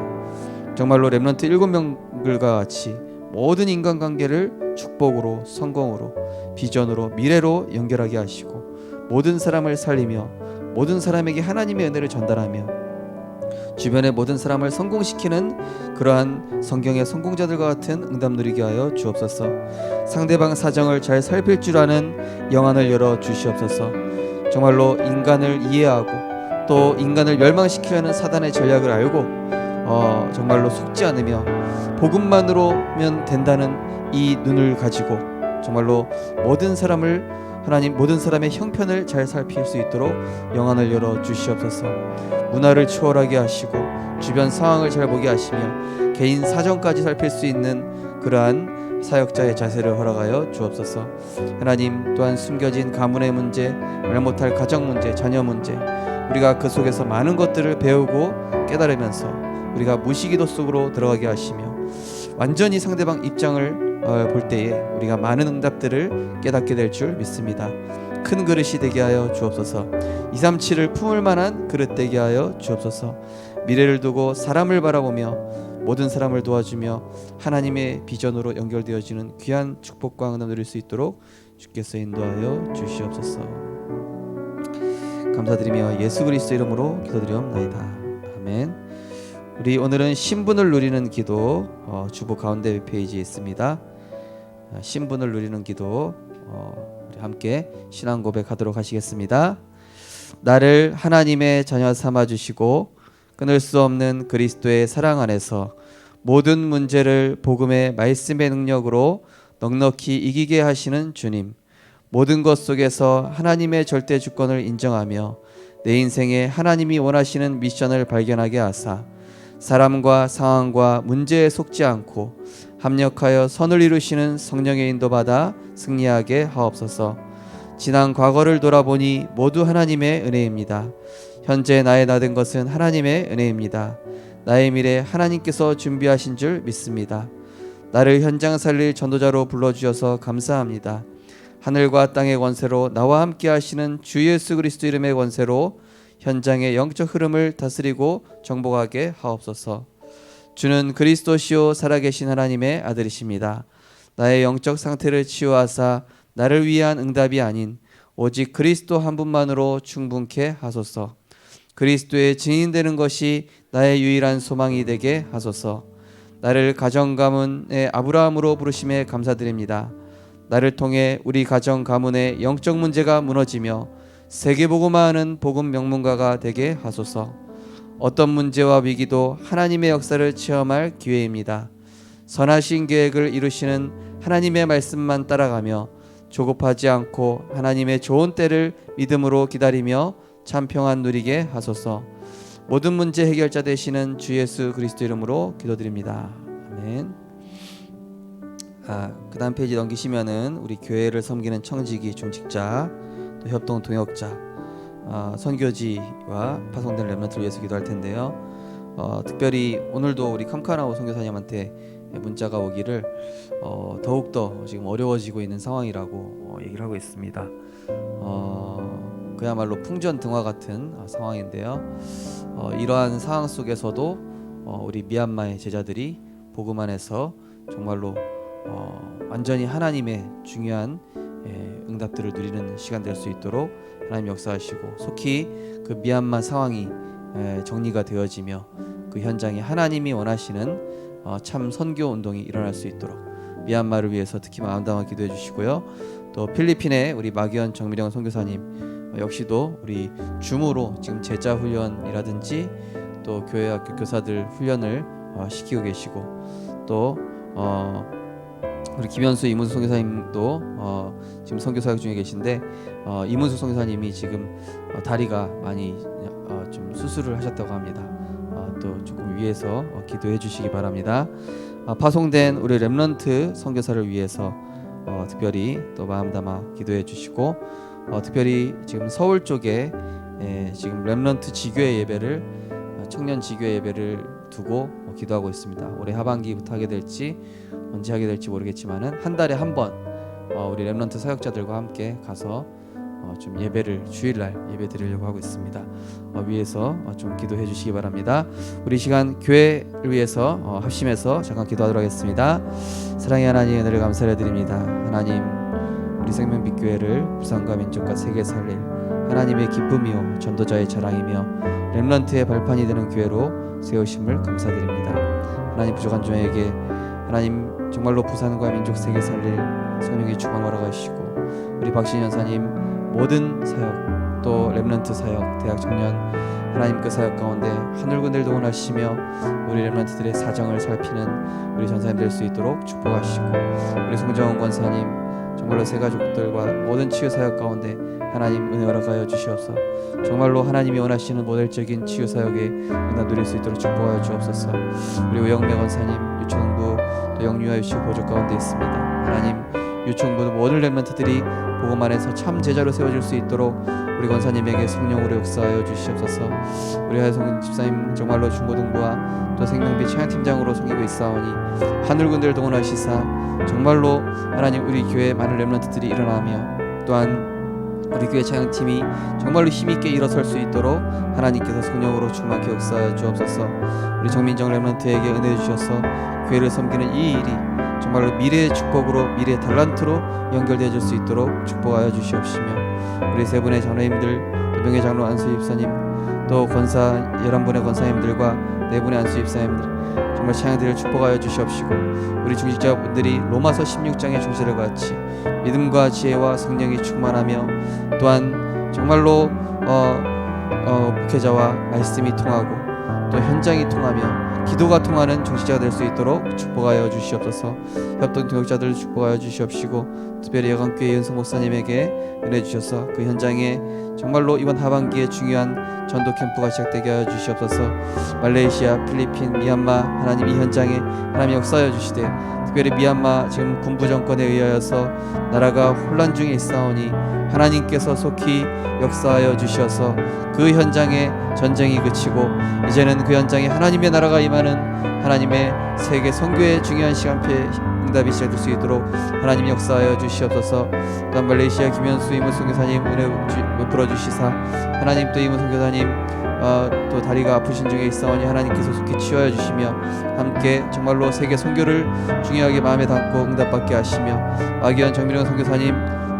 Speaker 4: 정말로 렘넌트 7명들과 같이 모든 인간관계를 축복으로, 성공으로, 비전으로, 미래로 연결하게 하시고 모든 사람을 살리며 모든 사람에게 하나님의 은혜를 전달하며 주변의 모든 사람을 성공시키는 그러한 성경의 성공자들과 같은 응답 누리게 하여 주옵소서. 상대방 사정을 잘 살필 줄 아는 영안을 열어 주시옵소서. 정말로 인간을 이해하고 또 인간을 멸망시키려는 사단의 전략을 알고 정말로 속지 않으며 복음만으로면 된다는 이 눈을 가지고 정말로 모든 사람을 하나님 모든 사람의 형편을 잘 살필 수 있도록 영안을 열어 주시옵소서. 문화를 초월하게 하시고 주변 상황을 잘 보게 하시며 개인 사정까지 살필 수 있는 그러한 사역자의 자세를 허락하여 주옵소서. 하나님, 또한 숨겨진 가문의 문제, 말 못할 가정 문제, 자녀 문제, 우리가 그 속에서 많은 것들을 배우고 깨달으면서 우리가 무시기도 속으로 들어가게 하시며 완전히 상대방 입장을 볼 때에 우리가 많은 응답들을 깨닫게 될 줄 믿습니다. 큰 그릇이 되게 하여 주옵소서. 237을 품을 만한 그릇 되게 하여 주옵소서. 미래를 두고 사람을 바라보며 모든 사람을 도와주며 하나님의 비전으로 연결되어지는 귀한 축복과 은혜 누릴 수 있도록 주께서 인도하여 주시옵소서. 감사드리며 예수 그리스도 이름으로 기도드리옵나이다. 아멘. 우리 오늘은 신분을 누리는 기도 주보 가운데 페이지에 있습니다. 신분을 누리는 기도 우리 함께 신앙 고백하도록 하시겠습니다. 나를 하나님의 자녀 삼아 주시고 끊을 수 없는 그리스도의 사랑 안에서 모든 문제를 복음의 말씀의 능력으로 넉넉히 이기게 하시는 주님, 모든 것 속에서 하나님의 절대 주권을 인정하며 내 인생에 하나님이 원하시는 미션을 발견하게 하사 사람과 상황과 문제에 속지 않고 합력하여 선을 이루시는 성령의 인도받아 승리하게 하옵소서. 지난 과거를 돌아보니 모두 하나님의 은혜입니다. 현재 나의 나된 것은 하나님의 은혜입니다. 나의 미래 하나님께서 준비하신 줄 믿습니다. 나를 현장 살릴 전도자로 불러주셔서 감사합니다. 하늘과 땅의 권세로 나와 함께 하시는 주 예수 그리스도 이름의 권세로 현장의 영적 흐름을 다스리고 정복하게 하옵소서. 주는 그리스도시요 살아계신 하나님의 아들이십니다. 나의 영적 상태를 치유하사 나를 위한 응답이 아닌 오직 그리스도 한 분만으로 충분케 하소서. 그리스도의 증인되는 것이 나의 유일한 소망이 되게 하소서. 나를 가정 가문의 아브라함으로 부르심에 감사드립니다. 나를 통해 우리 가정 가문의 영적 문제가 무너지며 세계복음화하는 복음 명문가가 되게 하소서. 어떤 문제와 위기도 하나님의 역사를 체험할 기회입니다. 선하신 계획을 이루시는 하나님의 말씀만 따라가며 조급하지 않고 하나님의 좋은 때를 믿음으로 기다리며 참 평안 누리게 하소서. 모든 문제 해결자 되시는 주 예수 그리스도 이름으로 기도드립니다. 아멘. 그 다음 페이지 넘기시면은 우리 교회를 섬기는 청지기 중직자 또 협동 동역자 선교지와 파송된 렘넌트를 위해서 기도할 텐데요. 특별히 오늘도 우리 캄카나오 선교사님한테 문자가 오기를 더욱더 지금 어려워지고 있는 상황이라고 얘기를 하고 있습니다. 그야말로 풍전등화 같은 상황인데요. 이러한 상황 속에서도 우리 미얀마의 제자들이 복음 안에서 정말로 완전히 하나님의 중요한 응답들을 누리는 시간 될 수 있도록 하나님 역사하시고, 속히 그 미얀마 상황이 정리가 되어지며 그 현장에 하나님이 원하시는 참 선교 운동이 일어날 수 있도록 미얀마를 위해서 특히 마음담아 기도해 주시고요. 또 필리핀의 우리 마기현 정미령 선교사님 역시도 우리 줌으로 지금 제자 훈련이라든지 또 교회학교 교사들 훈련을 시키고 계시고, 또 우리 김현수 이문수 선교사님도 지금 선교 사역 중에 계신데, 이문수 선교사님이 지금 다리가 많이 좀 수술을 하셨다고 합니다. 또 조금 위해서 기도해 주시기 바랍니다. 파송된 우리 렘넌트 선교사를 위해서 특별히 또 마음 담아 기도해 주시고, 특별히 지금 서울 쪽에 지금 렘넌트 지교회 예배를, 청년 지교회 예배를 두고 기도하고 있습니다. 올해 하반기부터 하게 될지 언제 하게 될지 모르겠지만은 한 달에 한 번 우리 렘넌트 사역자들과 함께 가서 좀 예배를 주일날 예배 드리려고 하고 있습니다. 위에서 좀 기도해 주시기 바랍니다. 우리 시간 교회를 위해서 합심해서 잠깐 기도하도록 하겠습니다. 사랑의 하나님, 은혜를 감사를 드립니다. 하나님, 우리 생명빛 교회를 부산과 민족과 세계에 살릴 하나님의 기쁨이요 전도자의 자랑이며 렘넌트의 발판이 되는 교회로 세우심을 감사드립니다. 하나님, 부족한 종에게 하나님 정말로 부산과 민족 세계 살릴 성령의 충만을 허락하시고, 우리 박신 연사님 모든 사역, 또 렘넌트 사역, 대학 청년 하나님 그 사역 가운데 하늘군들 동원하시며 우리 렘넌트들의 사정을 살피는 우리 전사님 될 수 있도록 축복하시고, 우리 송정원 권사님 정말로 새 가족들과 모든 치유 사역 가운데 하나님 은혜 허락하여 주시옵소서. 정말로 하나님이 원하시는 모델적인 치유 사역에 응답 누릴 수 있도록 축복하여 주옵소서. 우리 우영매 권사님 유초등부 또 영유아 유치부 보조 가운데 있습니다. 하나님, 유초등부 모든 렘넌트들이 복음 안에서 참 제자로 세워질 수 있도록 우리 권사님에게 성령으로 역사하여 주시옵소서. 우리 하성 집사님 정말로 중고등부와 또 생명빛 찬양팀장으로 섬기고 있사오니 하늘군들 동원하시사 정말로 하나님 우리 교회 많은 렘넌트들이 일어나며, 또한 우리 교회 찬양팀이 정말로 힘있게 일어설 수 있도록 하나님께서 성령으로 충만케 역사하여 주옵소서. 우리 정민정 렘넌트에게 은혜 주셔서 교회를 섬기는 이 일이 정말로 미래의 축복으로, 미래의 달란트로 연결되어질 수 있도록 축복하여 주시옵시며, 우리 세 분의 장로님들, 또 명예 장로 안수 집사님, 또 권사 11분의 권사님들과 네 분의 안수 집사님들 정말 찬양들을 축복하여 주시옵시고, 우리 중직자분들이 로마서 16장의 중세를 같이 믿음과 지혜와 성령이 충만하며, 또한 정말로 목회자와 말씀이 통하고 또 현장이 통하며 기도가 통하는 중직자가 될 수 있도록 축복하여 주시옵소서. 협동 동역자들 축복하여 주시옵시고, 특별히 여강교회 이은성 목사님에게 은혜 주셔서 그 현장에 정말로 이번 하반기에 중요한 전도 캠프가 시작되게 하여 주시옵소서. 말레이시아, 필리핀, 미얀마 하나님 이 현장에 하나님 역사하여 주시되, 특별히 미얀마 지금 군부 정권에 의하여서 나라가 혼란 중에 있사오니 하나님께서 속히 역사하여 주셔서 그 현장에 전쟁이 그치고 이제는 그 현장에 하나님의 나라가 임하는 하나님의 세계 선교의 중요한 시간표에 응답이 시작될 수 있도록 하나님 역사하여 주시옵소서. 또한 말레이시아 김현수 이문성 교사님 은혜 베풀어 주시사, 하나님 또 이문성 교사님 또 다리가 아프신 중에 있사오니 하나님께서 속히 치유하여 주시며, 함께 정말로 세계 선교를 중요하게 마음에 담고 응답받게 하시며, 마기현 정민영 선교사님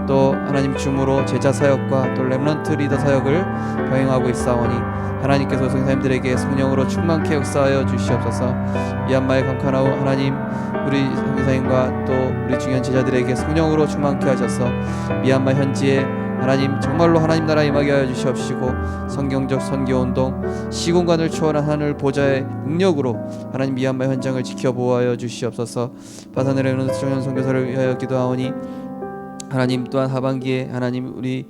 Speaker 4: 또 하나님 줌으로 제자 사역과 또 렘넌트 리더 사역을 병행하고 있사오니 하나님께서 선생님들에게 성령으로 충만케 역사하여 주시옵소서. 미얀마의 강카나우 하나님 우리 선교사님과 또 우리 중요한 제자들에게 성령으로 충만케 하셔서 미얀마 현지에 하나님 정말로 하나님 나라 임하게 하여 주시옵시고, 성경적 선교운동 시공간을 초월한 하늘 보좌의 능력으로 하나님 미얀마 현장을 지켜보아여 주시옵소서. 바산을 해오는 청년 선교사를 위하여 기도하오니 하나님 또한 하반기에 하나님 우리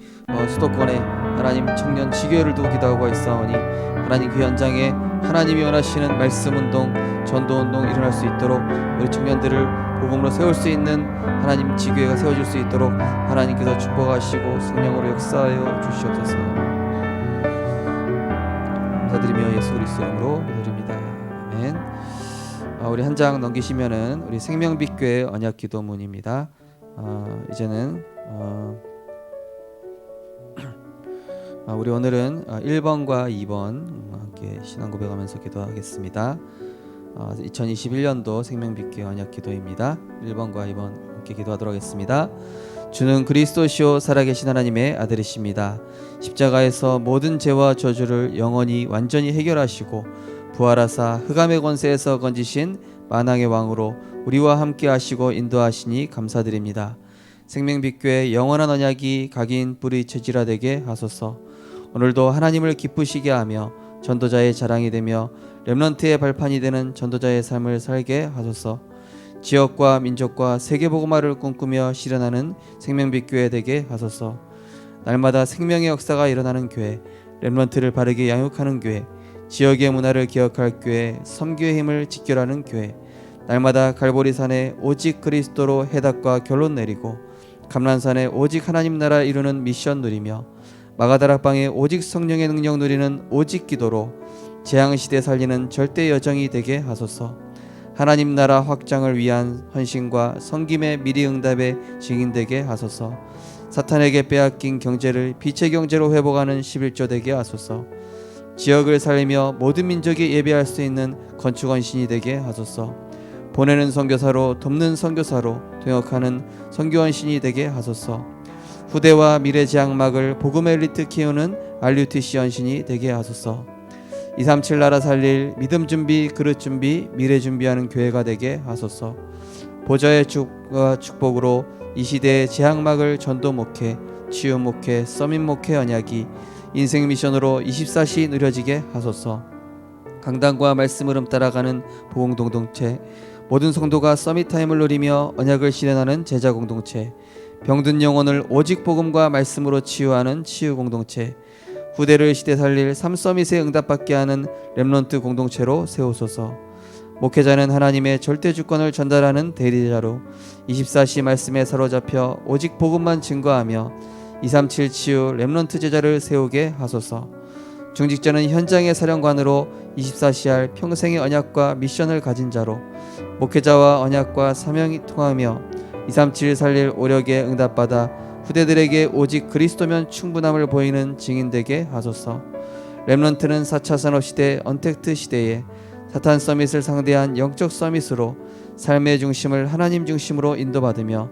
Speaker 4: 수도권에 하나님 청년 지교회를 두고 기도하고 있사오니 하나님 그 현장에 하나님이 원하시는 말씀운동, 전도운동 일어날 수 있도록 우리 청년들을 복음으로 세울 수 있는 하나님 지교회가 세워질 수 있도록 하나님께서 축복하시고 성령으로 역사하여 주시옵소서. 감사드리며 예수 그리스도 이름으로 기도드립니다. 아멘. 우리 한 장 넘기시면은 우리 생명빛 교회 언약 기도문입니다. 이제는 우리 오늘은 1번과 2번 함께 신앙 고백하면서 기도하겠습니다. 2021년도 생명빛교회 언약 기도입니다. 1번과 2번 함께 기도하도록 하겠습니다. 주는 그리스도시요 살아계신 하나님의 아들이십니다. 십자가에서 모든 죄와 저주를 영원히 완전히 해결하시고 부활하사 흑암의 권세에서 건지신 만왕의 왕으로 우리와 함께 하시고 인도하시니 감사드립니다. 생명빛교회 영원한 언약이 각인 뿌리 체질화되게 하소서. 오늘도 하나님을 기쁘시게 하며 전도자의 자랑이 되며 렘넌트의 발판이 되는 전도자의 삶을 살게 하소서. 지역과 민족과 세계복음화를 꿈꾸며 실현하는 생명빛교회 되게 하소서. 날마다 생명의 역사가 일어나는 교회, 렘넌트를 바르게 양육하는 교회, 지역의 문화를 기억할 교회, 섬교의 힘을 직결하는 교회, 날마다 갈보리산에 오직 그리스도로 해답과 결론 내리고 감람산에 오직 하나님 나라 이루는 미션 누리며 마가다락방에 오직 성령의 능력 누리는 오직 기도로 재앙시대 살리는 절대 여정이 되게 하소서. 하나님 나라 확장을 위한 헌신과 섬김의 미리 응답의 증인되게 하소서. 사탄에게 빼앗긴 경제를 빛의 경제로 회복하는 11조 되게 하소서. 지역을 살리며 모든 민족이 예배할 수 있는 건축 헌신이 되게 하소서. 보내는 선교사로 돕는 선교사로 동역하는 선교 헌신이 되게 하소서. 후대와 미래 제약막을 복음의 엘리트 키우는 RUTC 헌신이 되게 하소서. 237 나라 살릴 믿음 준비, 그릇 준비, 미래 준비하는 교회가 되게 하소서. 보좌의 축복으로 이 시대의 제약막을 전도 목회, 치유 목회, 서밋 목회 언약이 인생 미션으로 24시 누려지게 하소서. 강단과 말씀을 따라가는 보공 공동체, 모든 성도가 서밋 타임을 누리며 언약을 실현하는 제자 공동체, 병든 영혼을 오직 복음과 말씀으로 치유하는 치유 공동체, 후대를 시대 살릴 삼서밋에 응답받게 하는 렘넌트 공동체로 세우소서. 목회자는 하나님의 절대 주권을 전달하는 대리자로 24시 말씀에 사로잡혀 오직 복음만 증거하며 237 치유 렘넌트 제자를 세우게 하소서. 중직자는 현장의 사령관으로 24시 할 평생의 언약과 미션을 가진 자로 목회자와 언약과 사명이 통하며 237 살릴 오력에 응답받아 후대들에게 오직 그리스도면 충분함을 보이는 증인되게 하소서. 렘넌트는 4차 산업시대 언택트 시대에 사탄 서밋을 상대한 영적 서밋으로 삶의 중심을 하나님 중심으로 인도받으며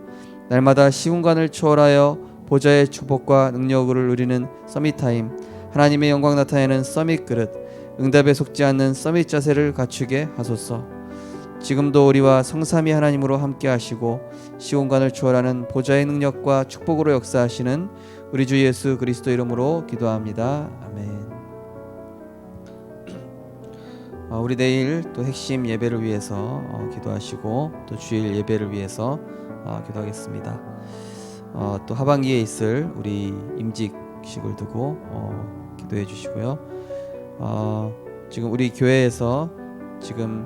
Speaker 4: 날마다 시공간을 초월하여 보좌의 축복과 능력을 누리는 서밋 타임, 하나님의 영광 나타내는 서밋 그릇, 응답에 속지 않는 서밋 자세를 갖추게 하소서. 지금도 우리와 성삼위 하나님으로 함께 하시고 시공간을 초월하는 보좌의 능력과 축복으로 역사하시는 우리 주 예수 그리스도 이름으로 기도합니다. 아멘. 우리 내일 또 핵심 예배를 위해서 기도하시고 또 주일 예배를 위해서 기도하겠습니다. 또 하반기에 있을 우리 임직식을 두고 기도해 주시고요. 지금 우리 교회에서 지금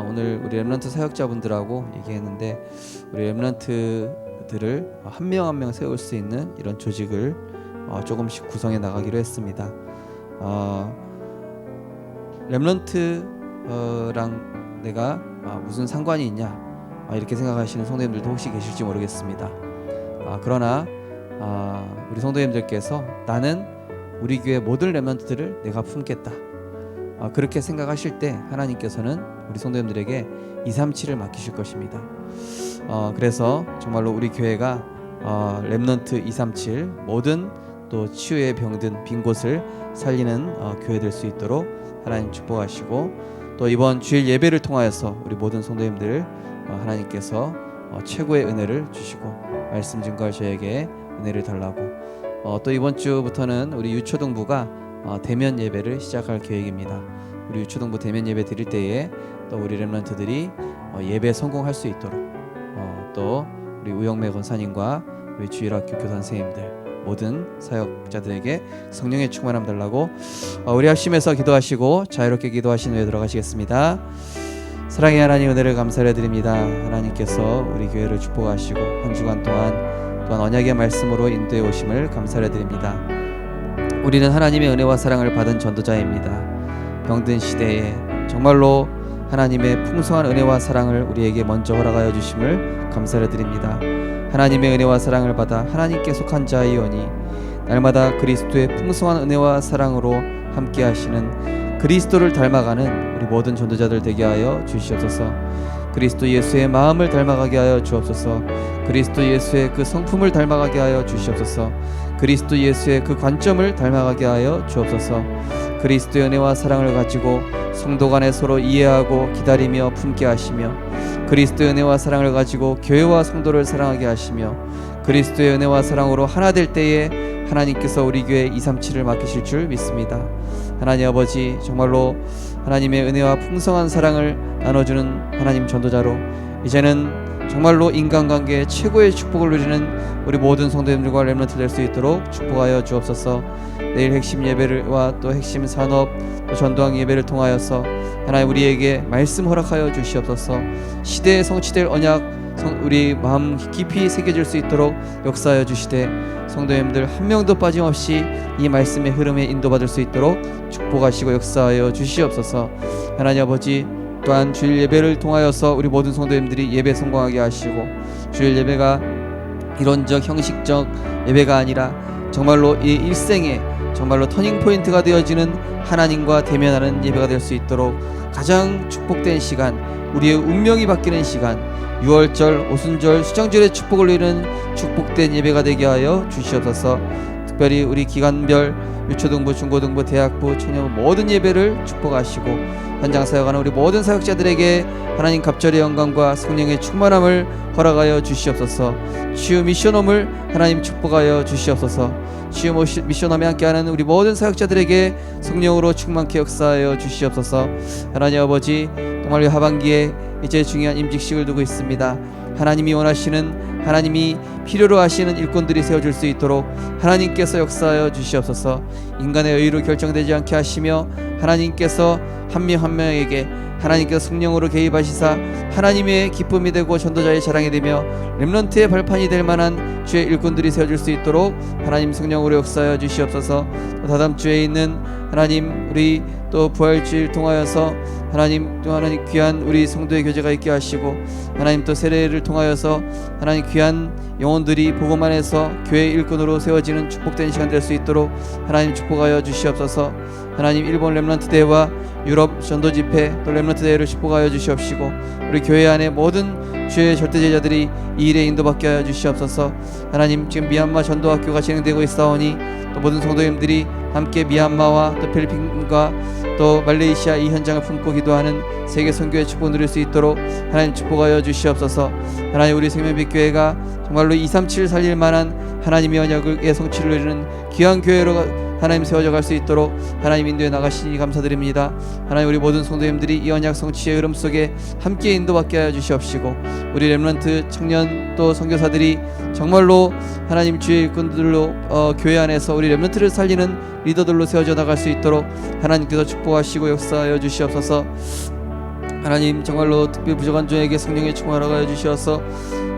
Speaker 4: 오늘 우리 렘넌트 사역자분들하고 얘기했는데 우리 렘넌트들을 한 명 한 명 세울 수 있는 이런 조직을 조금씩 구성해 나가기로 했습니다. 렘넌트랑 내가 무슨 상관이 있냐 이렇게 생각하시는 성도님들도 혹시 계실지 모르겠습니다. 그러나 우리 성도님들께서 나는 우리 교회 모든 렘넌트들을 내가 품겠다 그렇게 생각하실 때 하나님께서는 우리 성도님들에게 237을 맡기실 것입니다. 그래서 정말로 우리 교회가 렘넌트 237 모든 또 치유에 병든 빈 곳을 살리는 교회 될 수 있도록 하나님 축복하시고 또 이번 주일 예배를 통하여서 우리 모든 성도님들 하나님께서 최고의 은혜를 주시고 말씀 증거할 저에게 은혜를 달라고 또 이번 주부터는 우리 유초등부가 대면 예배를 시작할 계획입니다. 우리 유초등부 대면 예배 드릴 때에 또 우리 렘넌트들이 예배 성공할 수 있도록 또 우리 우영매 권사님과 우리 주일학교 교사 선생님들 모든 사역자들에게 성령의 충만함 달라고 우리 합심해서 기도하시고 자유롭게 기도하신 후에 들어가시겠습니다. 사랑의 하나님 은혜를 감사를 드립니다. 하나님께서 우리 교회를 축복하시고 한 주간 또한 언약의 말씀으로 인도해 오심을 감사를 드립니다. 우리는 하나님의 은혜와 사랑을 받은 전도자입니다. 병든 시대에 정말로 하나님의 풍성한 은혜와 사랑을 우리에게 먼저 허락하여 주심을 감사를 드립니다. 하나님의 은혜와 사랑을 받아 하나님께 속한 자이오니 날마다 그리스도의 풍성한 은혜와 사랑으로 함께 하시는 그리스도를 닮아가는 우리 모든 전도자들 되게 하여 주시옵소서. 그리스도 예수의 마음을 닮아가게 하여 주옵소서. 그리스도 예수의 그 성품을 닮아가게 하여 주시옵소서. 그리스도 예수의 그 관점을 닮아가게 하여 주옵소서. 그리스도의 은혜와 사랑을 가지고 성도 간에 서로 이해하고 기다리며 품게 하시며, 그리스도의 은혜와 사랑을 가지고 교회와 성도를 사랑하게 하시며, 그리스도의 은혜와 사랑으로 하나 될 때에 하나님께서 우리 교회 237을 맡기실 줄 믿습니다. 하나님 아버지, 정말로 하나님의 은혜와 풍성한 사랑을 나눠주는 하나님 전도자로 이제는 정말로 인간관계의 최고의 축복을 누리는 우리 모든 성도님들과 렘넌트 될 수 있도록 축복하여 주옵소서. 내일 핵심 예배와 또 핵심 산업 또 전도왕 예배를 통하여서 하나님 우리에게 말씀 허락하여 주시옵소서. 시대에 성취될 언약 우리 마음 깊이 새겨질 수 있도록 역사하여 주시되, 성도님들 한 명도 빠짐없이 이 말씀의 흐름에 인도받을 수 있도록 축복하시고 역사하여 주시옵소서. 하나님 아버지, 또한 주일 예배를 통하여서 우리 모든 성도님들이 예배 성공하게 하시고, 주일 예배가 이론적 형식적 예배가 아니라 정말로 이 일생에 정말로 터닝포인트가 되어지는 하나님과 대면하는 예배가 될 수 있도록 가장 축복된 시간, 우리의 운명이 바뀌는 시간, 6월절, 오순절, 수장절의 축복을 누리는 축복된 예배가 되게 하여 주시옵소서. 특별히 우리 기간별 유초등부, 중고등부, 대학부, 청년부 모든 예배를 축복하시고, 현장 사역하는 우리 모든 사역자들에게 하나님 갑절의 영광과 성령의 충만함을 허락하여 주시옵소서. 치유 미션홈을 하나님 축복하여 주시옵소서. 치유 미션홈에 함께하는 우리 모든 사역자들에게 성령으로 충만케 역사하여 주시옵소서. 하나님 아버지, 정말 하반기에 이제 중요한 임직식을 두고 있습니다. 하나님이 원하시는, 하나님이 필요로 하시는 일꾼들이 세워질 수 있도록 하나님께서 역사하여 주시옵소서. 인간의 의로 결정되지 않게 하시며, 하나님께서 한 명 한 명에게 하나님께서 성령으로 개입하시사 하나님의 기쁨이 되고 전도자의 자랑이 되며 렘넌트의 발판이 될 만한 주의 일꾼들이 세워질 수 있도록 하나님 성령으로 역사하여 주시옵소서. 또 다다음 주에 있는 하나님 우리 또 부활주일 통하여서 하나님 또 하나님 귀한 우리 성도의 교제가 있게 하시고, 하나님 또 세례를 통하여서 하나님 귀한 영혼들이 복음 안에서 교회 일꾼으로 세워지는 축복된 시간 될 수 있도록 하나님 축복하여 주시옵소서. 하나님 일본 렘넌트 대회와 유럽 전도 집회 또 렘넌트 대회를 축복하여 주시옵시고, 우리 교회 안에 모든 주의 절대 제자들이 이 일에 인도받게 하여 주시옵소서. 하나님 지금 미얀마 전도학교가 진행되고 있사오니 또 모든 성도님들이 함께 미얀마와 또 필리핀과 또 말레이시아 이 현장을 품고 기도하는 세계 선교의 축복 누릴 수 있도록 하나님 축복하여 주시옵소서. 하나님 우리 생명빛교회가 정말로 237 살릴 만한 하나님의 언약의 성취를 누리는 귀한 교회로 하나님 세워져 갈 수 있도록 하나님 인도에 나가시니 감사드립니다. 하나님 우리 모든 성도님들이 이 언약 성취의 흐름 속에 함께 인도받게 하여 주시옵시고, 우리 렘넌트 청년 또 선교사들이 정말로 하나님 주의 일꾼들로 교회 안에서 우리 렘넌트를 살리는 리더들로 세워져 나갈 수 있도록 하나님께서 축복하시고 역사하여 주시옵소서. 하나님 정말로 특별히 부족한 종에게 성령의 충만을 하여 주시어서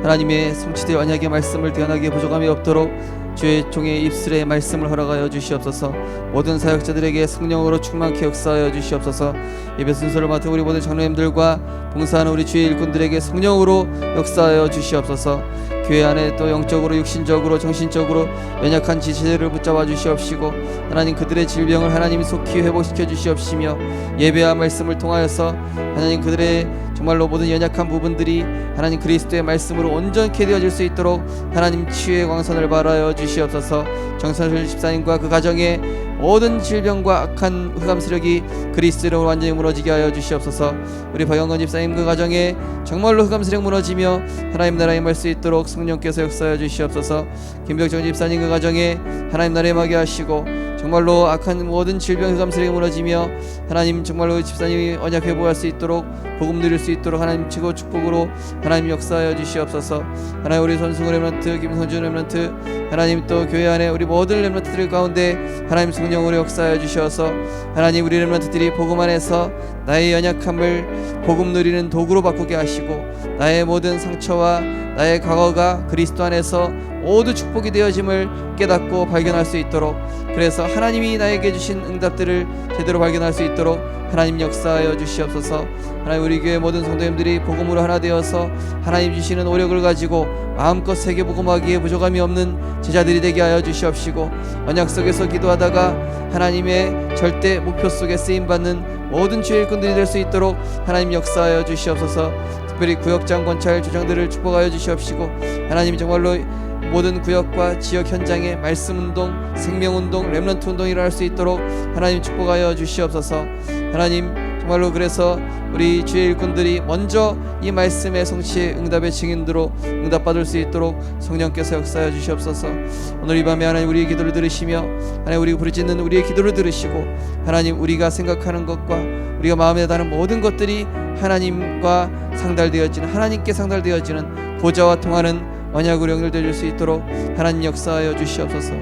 Speaker 4: 하나님의 성취된 언약의 말씀을 대언하기에 부족함이 없도록 주의 종의 입술에 말씀을 허락하여 주시옵소서. 모든 사역자들에게 성령으로 충만케 역사하여 주시옵소서. 예배 순서를 맡은 우리 모든 장로님들과 봉사하는 우리 주의 일꾼들에게 성령으로 역사하여 주시옵소서. 교회 안에 또 영적으로 육신적으로 정신적으로 연약한 지체들을 붙잡아 주시옵시고, 하나님 그들의 질병을 하나님이 속히 회복시켜 주시옵시며, 예배와 말씀을 통하여서 하나님 그들의 정말로 모든 연약한 부분들이 하나님 그리스도의 말씀으로 온전케 되어질 수 있도록 하나님 치유의 광선을 발하여 주시옵소서. 정선실 집사님과 그 가정의 모든 질병과 악한 흑암 세력이 그리스도로 완전히 무너지게 하여 주시옵소서. 우리 박영건 집사님 그 가정에 정말로 흑암 세력 무너지며 하나님 나라에 임할 수 있도록 성령께서 역사하여 주시옵소서. 김벽정 집사님 그 가정에 하나님 나라에 임하게 하시고, 정말로 악한 모든 질병 흑암 세력이 무너지며 하나님 정말로 집사님이 언약 회복할 수 있도록 복음 누릴 수 있도록 하나님 최고 축복으로 하나님 역사하여 주시옵소서. 하나님 우리 손승우 렘넌트, 김성준 렘넌트, 하나님 또 교회 안에 우리 모든 렘넌트들 가운데 하나님 성령으로 역사하여 주셔서 하나님 우리 렘넌트들이 복음 안에서 나의 연약함을 복음 누리는 도구로 바꾸게 하시고, 나의 모든 상처와 나의 과거가 그리스도 안에서 모두 축복이 되어짐을 깨닫고 발견할 수 있도록, 그래서 하나님이 나에게 주신 응답들을 제대로 발견할 수 있도록 하나님 역사하여 주시옵소서. 하나님, 우리 교회 모든 성도님들이 복음으로 하나 되어서 하나님 주시는 오력을 가지고 마음껏 세계 복음하기에 부족함이 없는 제자들이 되게 하여 주시옵시고, 언약 속에서 기도하다가 하나님의 절대 목표 속에 쓰임받는 모든 주의 일꾼들이 될 수 있도록 하나님 역사하여 주시옵소서. 특별히 구역장 권찰 조장들을 축복하여 주시옵시고, 하나님 정말로 모든 구역과 지역 현장에 말씀운동, 생명운동, 렘넌트 운동이 일어날 수 있도록 하나님 축복하여 주시옵소서. 하나님 정말로 그래서 우리 주의 일꾼들이 먼저 이 말씀의 성취의 응답의 증인으로 응답받을 수 있도록 성령께서 역사하여 주시옵소서. 오늘 이 밤에 하나님 우리의 기도를 들으시며, 하나님 우리가 부르짖는 우리의 기도를 들으시고, 하나님 우리가 생각하는 것과 우리가 마음에 다는 모든 것들이 하나님과 상달되어지는, 하나님께 상달되어지는 보좌와 통하는 언약으로 연결되어질 수 있도록 하나님 역사하여 주시옵소서.